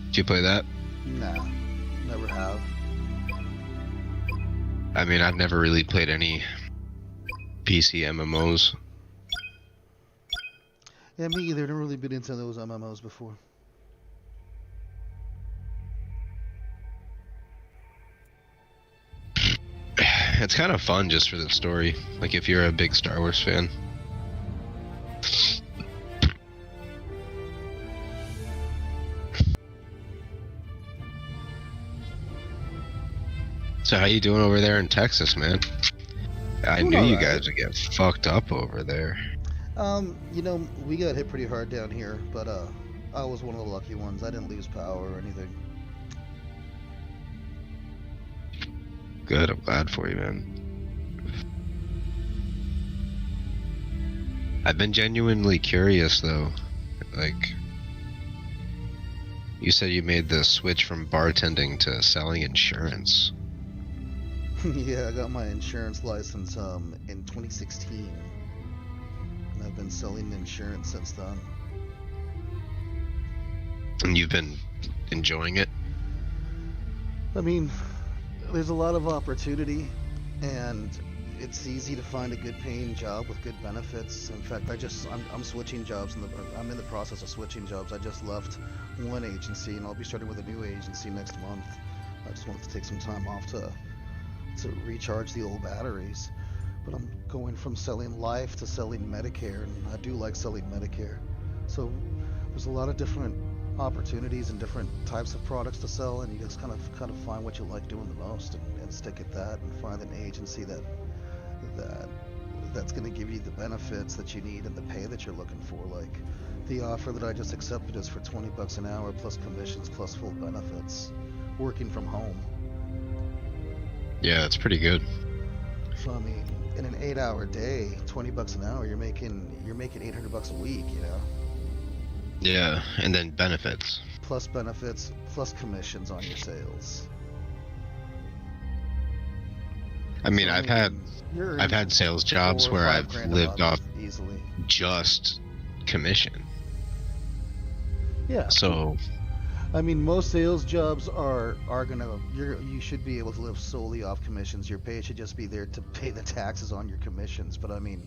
Did you play that? Nah, never have. I mean, I've never really played any PC MMOs. Yeah, me either. Never really been into those MMOs before. It's kind of fun just for the story. Like, if you're a big Star Wars fan. So how you doing over there in Texas, man? I Doing knew you alright. guys would get fucked up over there. You know, we got hit pretty hard down here, but I was one of the lucky ones. I didn't lose power or anything. Good, I'm glad for you, man. I've been genuinely curious though. Like, you said you made the switch from bartending to selling insurance. Yeah, I got my insurance license in 2016. And I've been selling insurance since then. And you've been enjoying it? I mean, there's a lot of opportunity, and it's easy to find a good paying job with good benefits. In fact, I'm switching jobs, I'm in the process of switching jobs. I just left one agency, and I'll be starting with a new agency next month. I just wanted to take some time off to recharge the old batteries. But I'm going from selling life to selling Medicare, and I do like selling Medicare. So there's a lot of different opportunities and different types of products to sell, and you just kind of find what you like doing the most and stick at that, and find an agency that's going to give you the benefits that you need and the pay that you're looking for. Like the offer that I just accepted is for $20 an hour plus commissions plus full benefits, working from home. Yeah, that's pretty good. So I mean, in an 8-hour day, $20 an hour, you're making $800 a week, you know. Yeah, and then benefits. Plus benefits, plus commissions on your sales. I mean, So, I've had sales jobs 4 or where 5 I've grand a lived month off easily. just commission. Yeah. So, I mean, most sales jobs you should be able to live solely off commissions. Your pay should just be there to pay the taxes on your commissions. But I mean,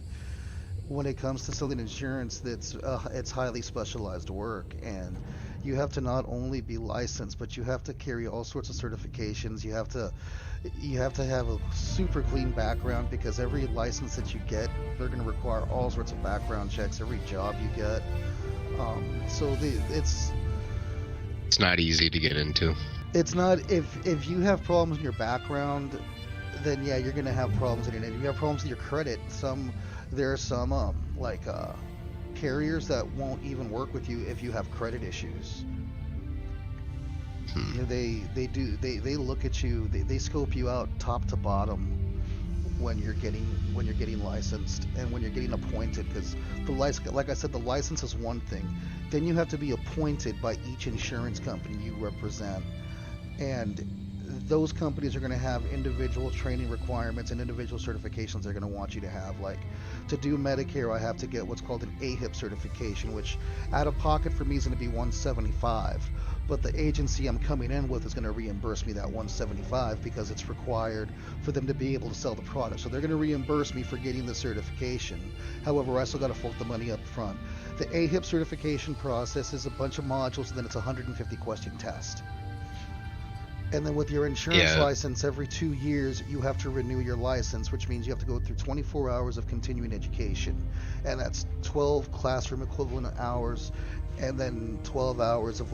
when it comes to selling insurance, it's highly specialized work, and you have to not only be licensed, but you have to carry all sorts of certifications. You have to have a super clean background, because every license that you get, they're going to require all sorts of background checks. Every job you get, it's not easy to get into. it's not, if you have problems in your background, then yeah, you're going to have problems in it. If you have problems with your credit, there are some carriers that won't even work with you if you have credit issues. You know, they look at you, they scope you out top to bottom when you're getting licensed and when you're getting appointed, because like I said, the license is one thing. Then you have to be appointed by each insurance company you represent, and those companies are going to have individual training requirements and individual certifications they're going to want you to have. Like, to do Medicare, I have to get what's called an AHIP certification, which out of pocket for me is going to be $175, but the agency I'm coming in with is going to reimburse me that $175 because it's required for them to be able to sell the product. So they're going to reimburse me for getting the certification. However, I still got to fork the money up front. The AHIP certification process is a bunch of modules, and then it's a 150 question test. And then with your insurance license, every 2 years you have to renew your license, which means you have to go through 24 hours of continuing education, and that's 12 classroom equivalent hours, and then 12 hours of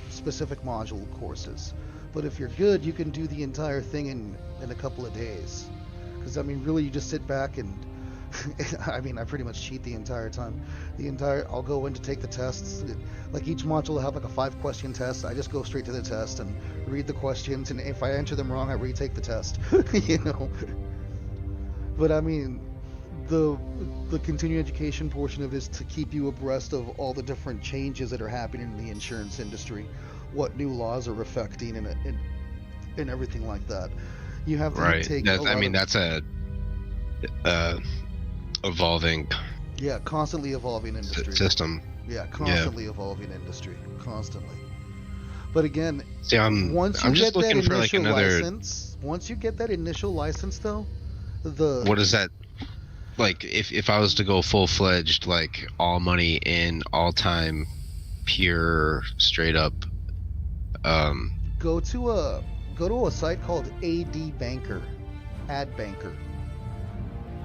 specific module courses. But if you're good, you can do the entire thing in a couple of days. Because I mean, really, you just sit back and I mean, I pretty much cheat the entire time. I'll go in to take the tests. Like, each module will have like a 5-question test. I just go straight to the test and read the questions, and if I answer them wrong, I retake the test. You know. But I mean, the continuing education portion of it is to keep you abreast of all the different changes that are happening in the insurance industry, what new laws are affecting, and everything like that. You have to take. That's a evolving. Yeah, constantly evolving industry. System. Yeah, constantly evolving industry, constantly. But again, see, once you I'm get just looking that for like initial another. license, once you get that initial license, though, What is that? Like, if I was to go full-fledged, like all money in, all time, pure, straight up. Go to a site called AD Banker, Ad Banker.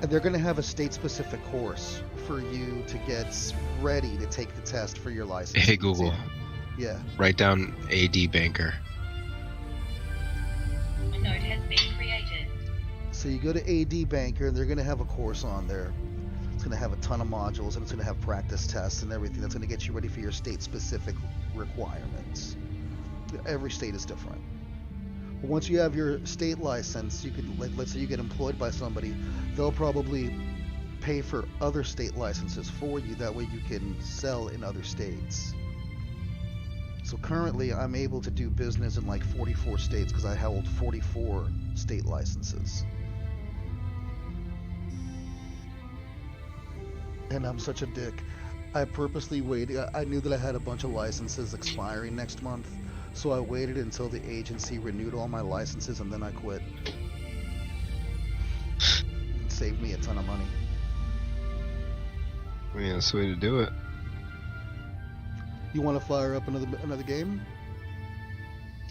And they're going to have a state-specific course for you to get ready to take the test for your license. Hey, Google. Yeah. Write down AD Banker. A node has been created. So you go to AD Banker, and they're going to have a course on there. It's going to have a ton of modules, and it's going to have practice tests and everything that's going to get you ready for your state-specific requirements. Every state is different. Once you have your state license, you could, let's say you get employed by somebody, they'll probably pay for other state licenses for you. That way you can sell in other states. So currently I'm able to do business in like 44 states because I hold 44 state licenses. And I'm such a dick. I purposely waited. I knew that I had a bunch of licenses expiring next month, so I waited until the agency renewed all my licenses and then I quit. It saved me a ton of money. Yeah, that's the way to do it. You want to fire up another game?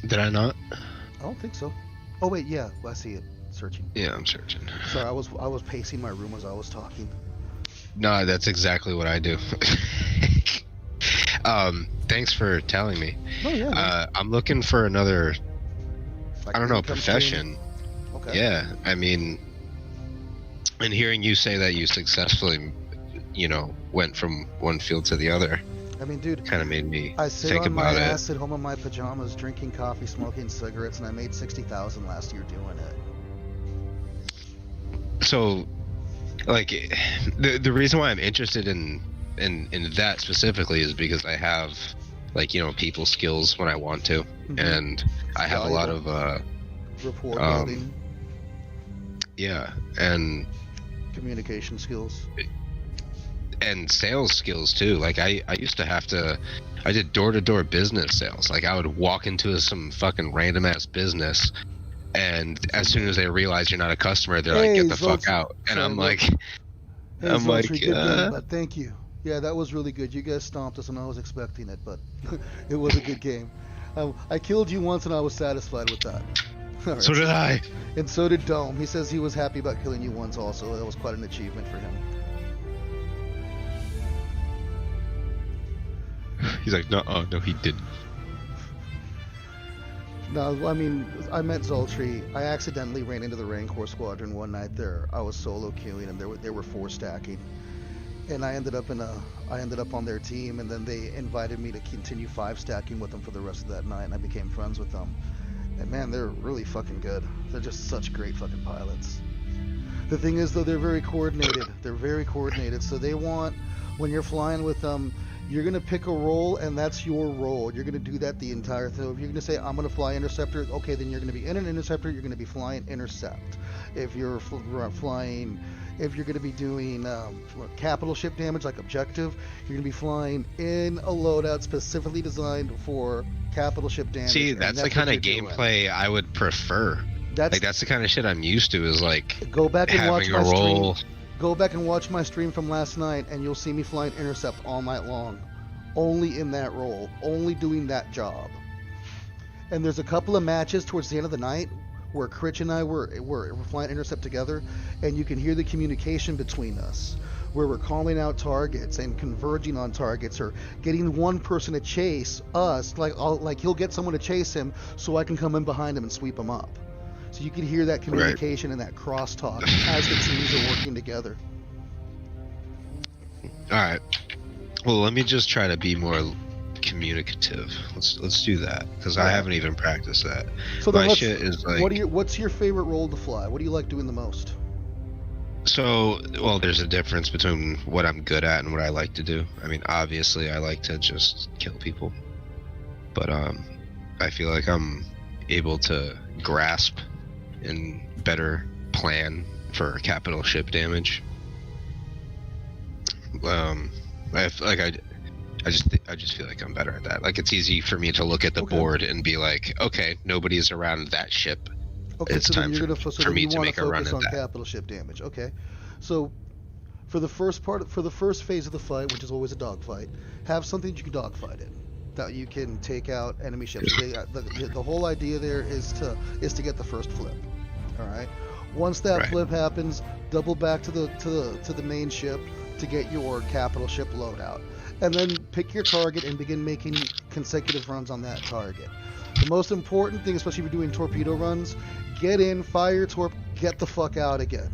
Did I not? I don't think so. Oh wait, yeah, I see it. Searching. Yeah, I'm searching. Sorry, I was pacing my room as I was talking. No, that's exactly what I do. Thanks for telling me. Oh yeah. Man. I'm looking for another, Like I don't know, income profession. stream? Okay. Yeah, I mean, and hearing you say that you successfully, went from one field to the other, I mean, dude, kind of made me I sit think on my about it. ass at home in my pajamas, drinking coffee, smoking cigarettes, and I made $60,000 last year doing it. So, like, the reason why I'm interested in that specifically is because I have, like, people skills when I want to, and I have a lot of rapport building, yeah, and communication skills, and sales skills too. Like I used to I did door-to-door business sales. Like I would walk into some fucking random ass business, and as soon as they realize you're not a customer, they're like, get the fuck out. And I'm like, good game, but thank you. Yeah, that was really good. You guys stomped us and I was expecting it, but it was a good game. I killed you once and I was satisfied with that. Right. So did I. And so did Dome. He says he was happy about killing you once also. That was quite an achievement for him. He's like, no, he didn't. No, I mean, I met Zoltry. I accidentally ran into the Rancor Squadron one night there. I was solo queuing and they were 4 stacking. And I ended up on their team, and then they invited me to continue 5 stacking with them for the rest of that night, and I became friends with them. And man, they're really fucking good. They're just such great fucking pilots. The thing is, though, they're very coordinated. So they want, when you're flying with them, you're going to pick a role, and that's your role. You're going to do that the entire thing. If you're going to say, I'm going to fly interceptor, okay, then you're going to be in an interceptor, you're going to be flying intercept. If you're flying... If you're going to be doing capital ship damage like objective, you're going to be flying in a loadout specifically designed for capital ship damage. See, that's the kind of gameplay I would prefer. That's the kind of shit I'm used to, is like go back and watch having a role. Go back and watch my stream from last night, and you'll see me flying intercept all night long, only in that role, only doing that job. And there's a couple of matches towards the end of the night where Critch and I were flying intercept together, and you can hear the communication between us, where we're calling out targets and converging on targets, or getting one person to chase us, like he'll get someone to chase him, so I can come in behind him and sweep him up. So you can hear that communication and that crosstalk as the teams are working together. All right. Well, let me just try to be more communicative. Let's do that, because I haven't even practiced that. So then my shit is like, what's your favorite role to fly? What do you like doing the most? So, well, there's a difference between what I'm good at and what I like to do. I mean, obviously I like to just kill people, but I feel like I'm able to grasp and better plan for capital ship damage. I just feel like I'm better at that. Like, it's easy for me to look at the board and be like, okay, nobody's around that ship. Okay, it's time for me to make a run at that. Capital ship damage. Okay, so for the first phase of the fight, which is always a dogfight, have something you can dogfight in, that you can take out enemy ships. The whole idea there is to get the first flip. All right. Once that flip happens, double back to the main ship to get your capital ship loadout, and then pick your target and begin making consecutive runs on that target. The most important thing, especially if you're doing torpedo runs, get in, fire torp, get the fuck out again.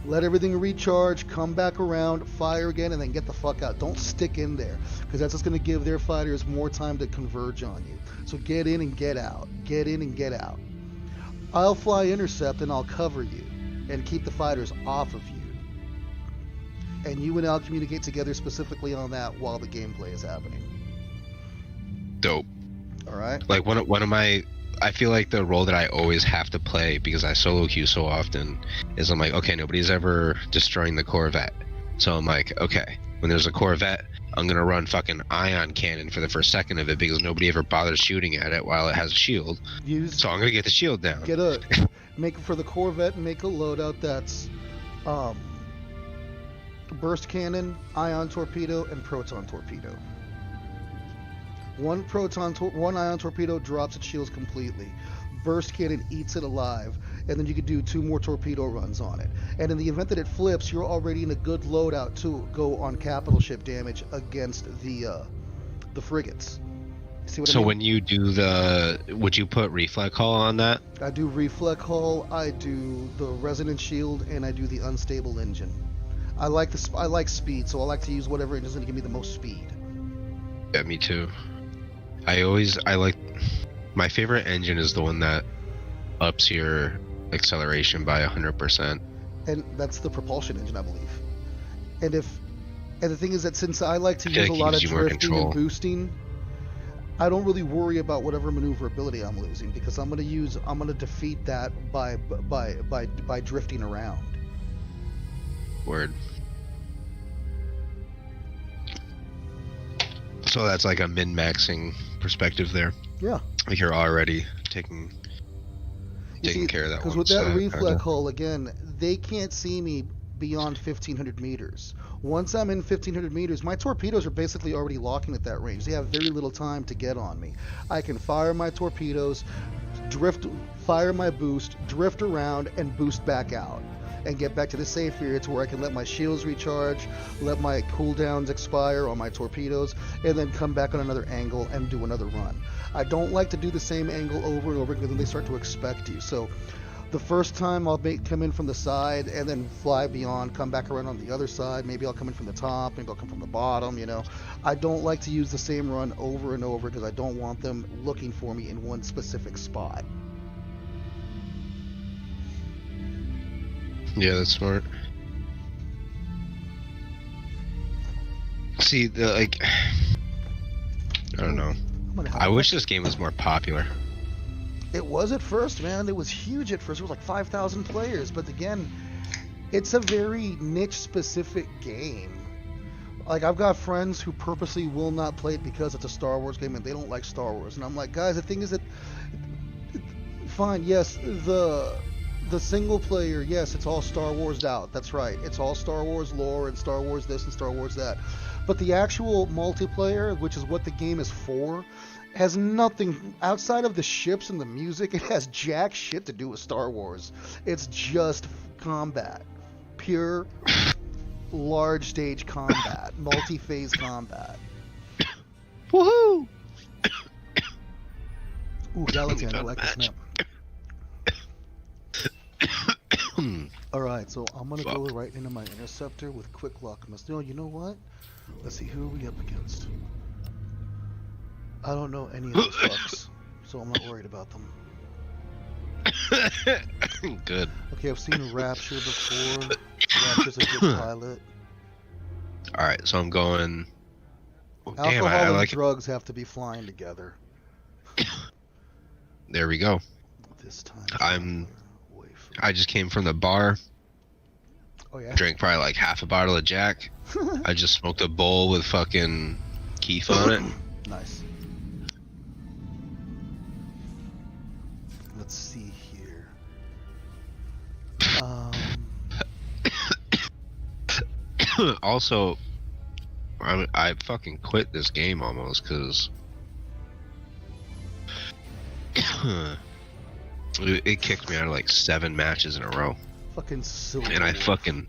Let everything recharge, come back around, fire again, and then get the fuck out. Don't stick in there, because that's just going to give their fighters more time to converge on you. So get in and get out. Get in and get out. I'll fly intercept and I'll cover you and keep the fighters off of you. and you and Al communicate together specifically on that while the gameplay is happening. Dope. All right. Like one of my, I feel like the role that I always have to play because I solo queue so often is I'm like, okay, nobody's ever destroying the Corvette, so I'm like, okay, when there's a Corvette, I'm gonna run fucking ion cannon for the first second of it because nobody ever bothers shooting at it while it has a shield. So I'm gonna get the shield down. Make for the Corvette. Make a loadout that's, burst cannon, ion torpedo, and proton torpedo. One ion torpedo drops its shields completely. Burst cannon eats it alive, and then you could do 2 more torpedo runs on it. And in the event that it flips, you're already in a good loadout to go on capital ship damage against the frigates. See what I mean? When you do would you put reflect hull on that? I do reflect hull, I do the resonance shield, and I do the unstable engine. I like speed, so I like to use whatever engine's going to give me the most speed. Yeah, me too. I like, my favorite engine is the one that ups your acceleration by 100%. And that's the propulsion engine, I believe. And the thing is that since I like to use a lot of drifting and boosting, I don't really worry about whatever maneuverability I'm losing because I'm gonna defeat that by drifting around. Word. So that's like a min-maxing perspective there. Yeah. Like you're already taking care of that one. Because with that reflect hull, again, they can't see me beyond 1,500 meters. Once I'm in 1,500 meters, my torpedoes are basically already locking at that range. They have very little time to get on me. I can fire my torpedoes, fire my boost, drift around, and boost back out. And get back to the safe area to where I can let my shields recharge, let my cooldowns expire on my torpedoes, and then come back on another angle and do another run. I don't like to do the same angle over and over because then they start to expect you. So the first time I'll come in from the side and then fly beyond, come back around on the other side. Maybe I'll come in from the top, maybe I'll come from the bottom, you know. I don't like to use the same run over and over because I don't want them looking for me in one specific spot. Yeah, that's smart. See, I don't know. I wish this game was more popular. It was at first, man. It was huge at first. It was like 5,000 players. But again, it's a very niche-specific game. Like, I've got friends who purposely will not play it because it's a Star Wars game and they don't like Star Wars. And I'm like, guys, the thing is that... Fine, yes, the single player, yes, it's all Star Wars'd out. That's right. It's all Star Wars lore and Star Wars this and Star Wars that. But the actual multiplayer, which is what the game is for, has nothing outside of the ships and the music. It has jack shit to do with Star Wars. It's just combat. Pure, large stage combat. Multi-phase combat. Woohoo! Ooh, Gallatin, I like this map. Alright, so I'm gonna go right into my interceptor with quick lock. No, you know what? Let's see, who are we up against? I don't know any of those fucks, so I'm not worried about them. Good. Okay, I've seen Rapture before. Rapture's a good pilot. Alright, so I'm going... Alcohol and drugs have to be flying together. There we go. This time... I just came from the bar. Oh yeah. Drank probably like half a bottle of Jack. I just smoked a bowl with fucking Keef on it. Nice. Let's see here. Also, I fucking quit this game almost because it kicked me out of like 7 matches in a row. Fucking silly. And I fucking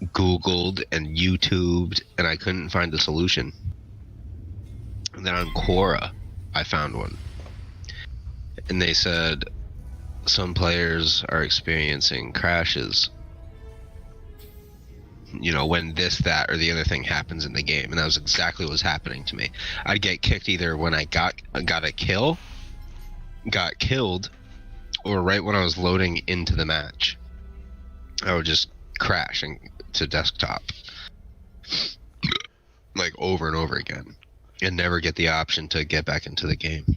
Googled and YouTubed and I couldn't find the solution. And then on Quora, I found one. And they said some players are experiencing crashes. You know, when this, that, or the other thing happens in the game. And that was exactly what was happening to me. I'd get kicked either when I got killed, or right when I was loading into the match. I would just crash to desktop. like over and over again, and never get the option to get back into the game.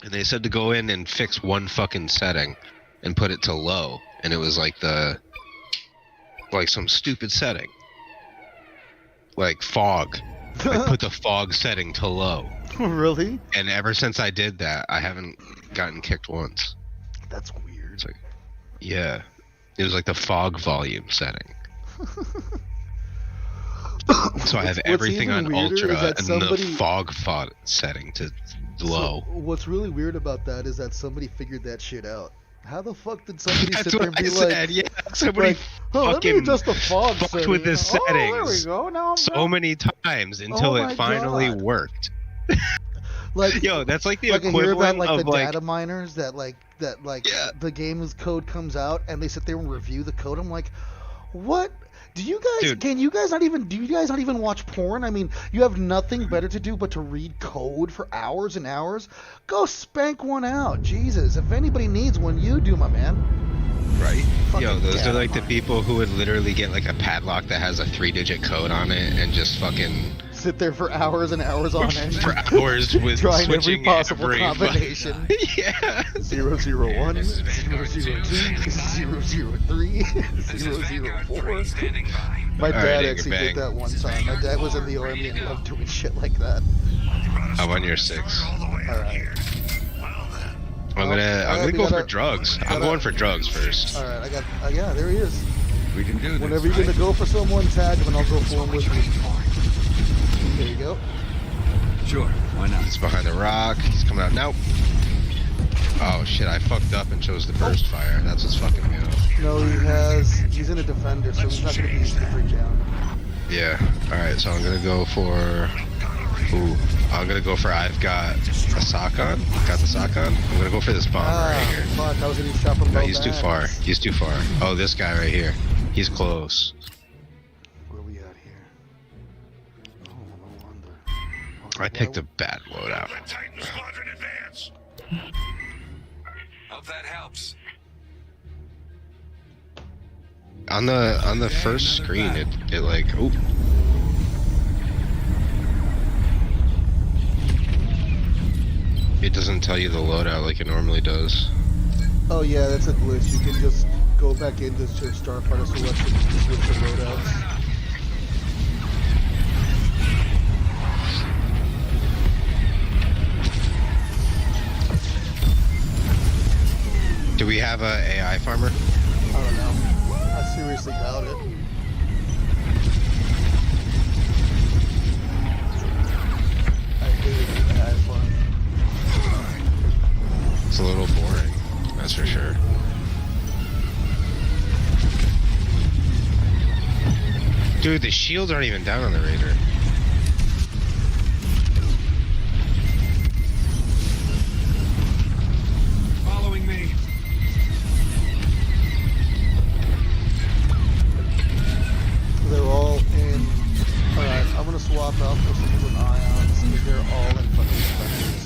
And they said to go in and fix one fucking setting and put it to low, and it was like some stupid setting, like fog. I put the fog setting to low. Really? And ever since I did that, I haven't gotten kicked once. That's weird. It's like, yeah, it was like the fog volume setting. So I have everything on ultra and the fog setting to low. So what's really weird about that is that somebody figured that shit out. How the fuck did somebody That's sit there what and I be said, like, yeah, somebody like, oh, let me fucking adjust the fog fucked setting. with the settings Oh, there we go. Now I'm so back. many times until Oh my it finally God. worked. Like, Yo, that's like the like I hear equivalent about like of the like data miners that Yeah. the game's code comes out and they sit there and review the code. I'm like, what? Do you guys Dude. do you guys not even watch porn? I mean, you have nothing better to do but to read code for hours and hours? Go spank one out. Jesus, if anybody needs one, you do, my man. right. Fucking Yo, those data are like the miners. people who would literally get like a padlock that has a 3-digit code on it and just fucking Sit there for hours and hours on end. for hours with trying every switching possible every combination. yeah. 001, 002, 003, 004. Standing by. My All dad right, actually Angerbang. did that one time. My dad was in the army and loved doing shit like that. I'm on your 6. All the way All out right. here. Well then. I'm gonna we go for gotta- drugs. I'm gotta- going for drugs first. All right, I got. yeah, there he is. We can do this. Whenever you're gonna go for someone, tag him, and I'll go for him with you. There you go. Sure, why not? He's behind the rock. He's coming out now. Oh shit! I fucked up and chose the burst fire. That's what's fucking me up. No, he's in a defender, so he's not gonna be easy to bring down. Yeah. All right. So I'm gonna go for. Ooh. I'm gonna go for. I've got a sock on. Got the sock on. I'm gonna go for this bomb right here. Fuck! I was gonna chop him. No, both he's too ends. far. He's too far. Oh, this guy right here. He's close. Where we at here? Oh, no wonder. I picked a bad loadout. The Titan Squadron advance. Hope that helps. On the first screen, it like oh. It doesn't tell you the loadout like it normally does. Oh yeah, that's a glitch. You can just go back into Starfighter selection and switch the loadouts. Do we have a AI farmer? I don't know. I seriously doubt it. I hate AI farm. It's a little boring, that's for sure. Dude, the shields aren't even down on the Raider. Following me. They're all in. Alright, I'm gonna swap out for some with ions because they're all in fucking defenders.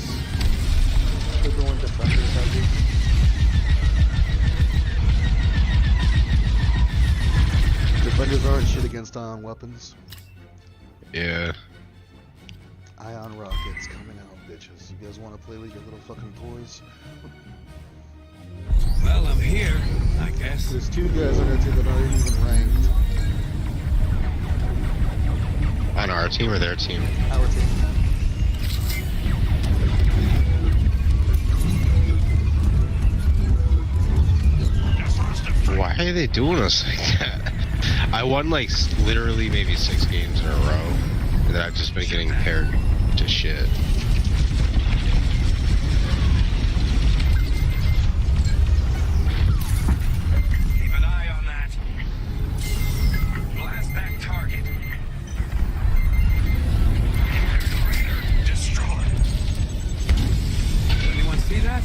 They're going defenders heavy. Defenders aren't shit against ion weapons. Yeah. Ion rockets coming out, bitches. You guys want to play with your little fucking toys? Well, I'm here, I guess. There's 2 guys on our team that aren't even ranked. On our team or their team? Our team. Why are they doing us like that? I won like literally maybe 6 games in a row, and then I've just been getting paired to shit. Keep an eye on that. Blast that target. Raider destroyed. Did anyone see that?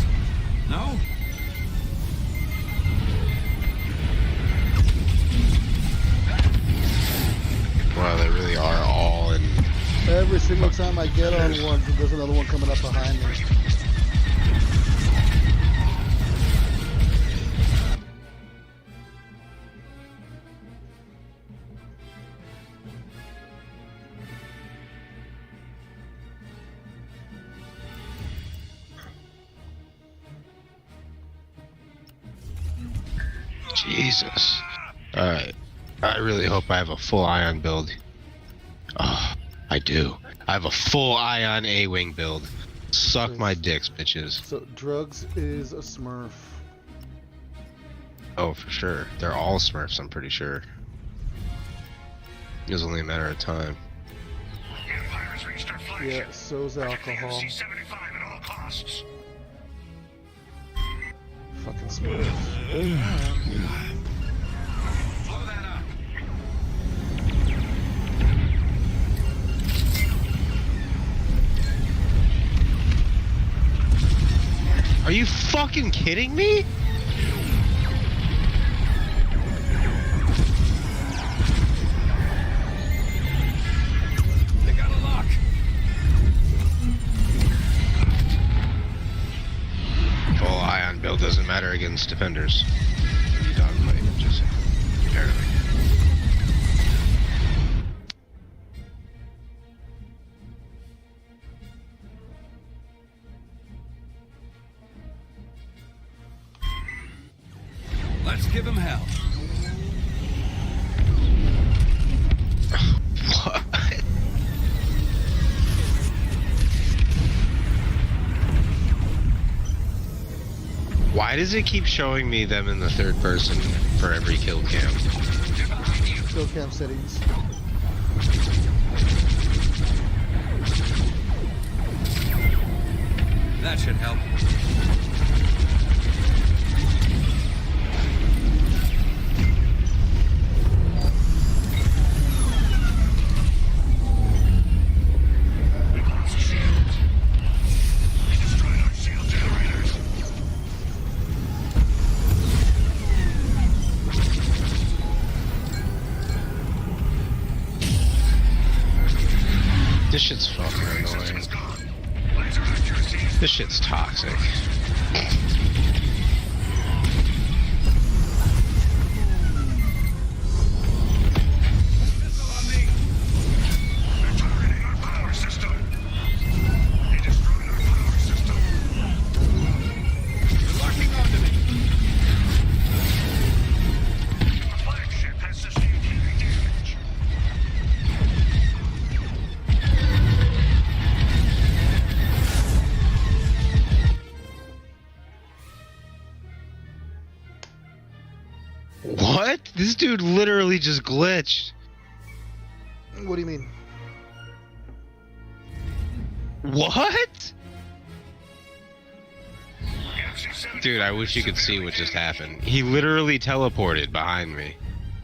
No? Wow, they really are all in. Every single time I get on one, there's another one coming up behind me. Jesus. Alright. I really hope I have a full ion build. Oh, I do. I have a full ion A-wing build. Suck my dicks, bitches. So, Drugs is a Smurf. Oh, for sure. They're all Smurfs, I'm pretty sure. It was only a matter of time. Empire's reached our flagship. Yeah, so's alcohol. C-75 at all costs. Fucking Smurf. Blow that up. Are you fucking kidding me? They got a lock. Full ion build doesn't matter against defenders. You dogfight, just apparently. Let's give him hell. What? Why does it keep showing me them in the third person for every kill cam? Kill cam settings. That should help. We've lost shields. They destroyed our shield generators. This shit's fucking annoying. System's gone. Laser accuracy is This shit's toxic. Missile on me. They're targeting our power system. They destroyed our power system. They're locking onto me. The flagship has sustained heavy damage. What? This dude literally just glitched. What do you mean? What? FC-75 Dude, I wish you could see what just happened. He literally teleported behind me.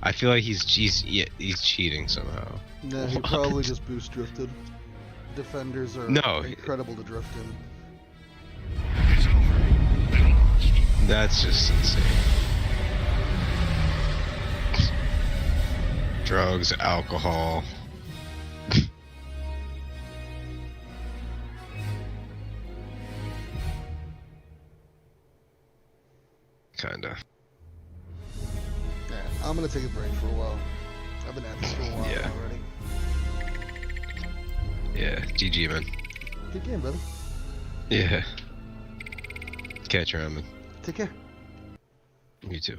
I feel like he's cheating somehow. Nah, he What? probably just boost drifted. Defenders are No. incredible to drift in. It's over. They lost. That's just insane. Drugs, alcohol. Kinda. Yeah, I'm gonna take a break for a while. I've been at this for a while Yeah. already. Yeah, GG, man. Good game, brother. Yeah. Catch you around, man. Take care. You too.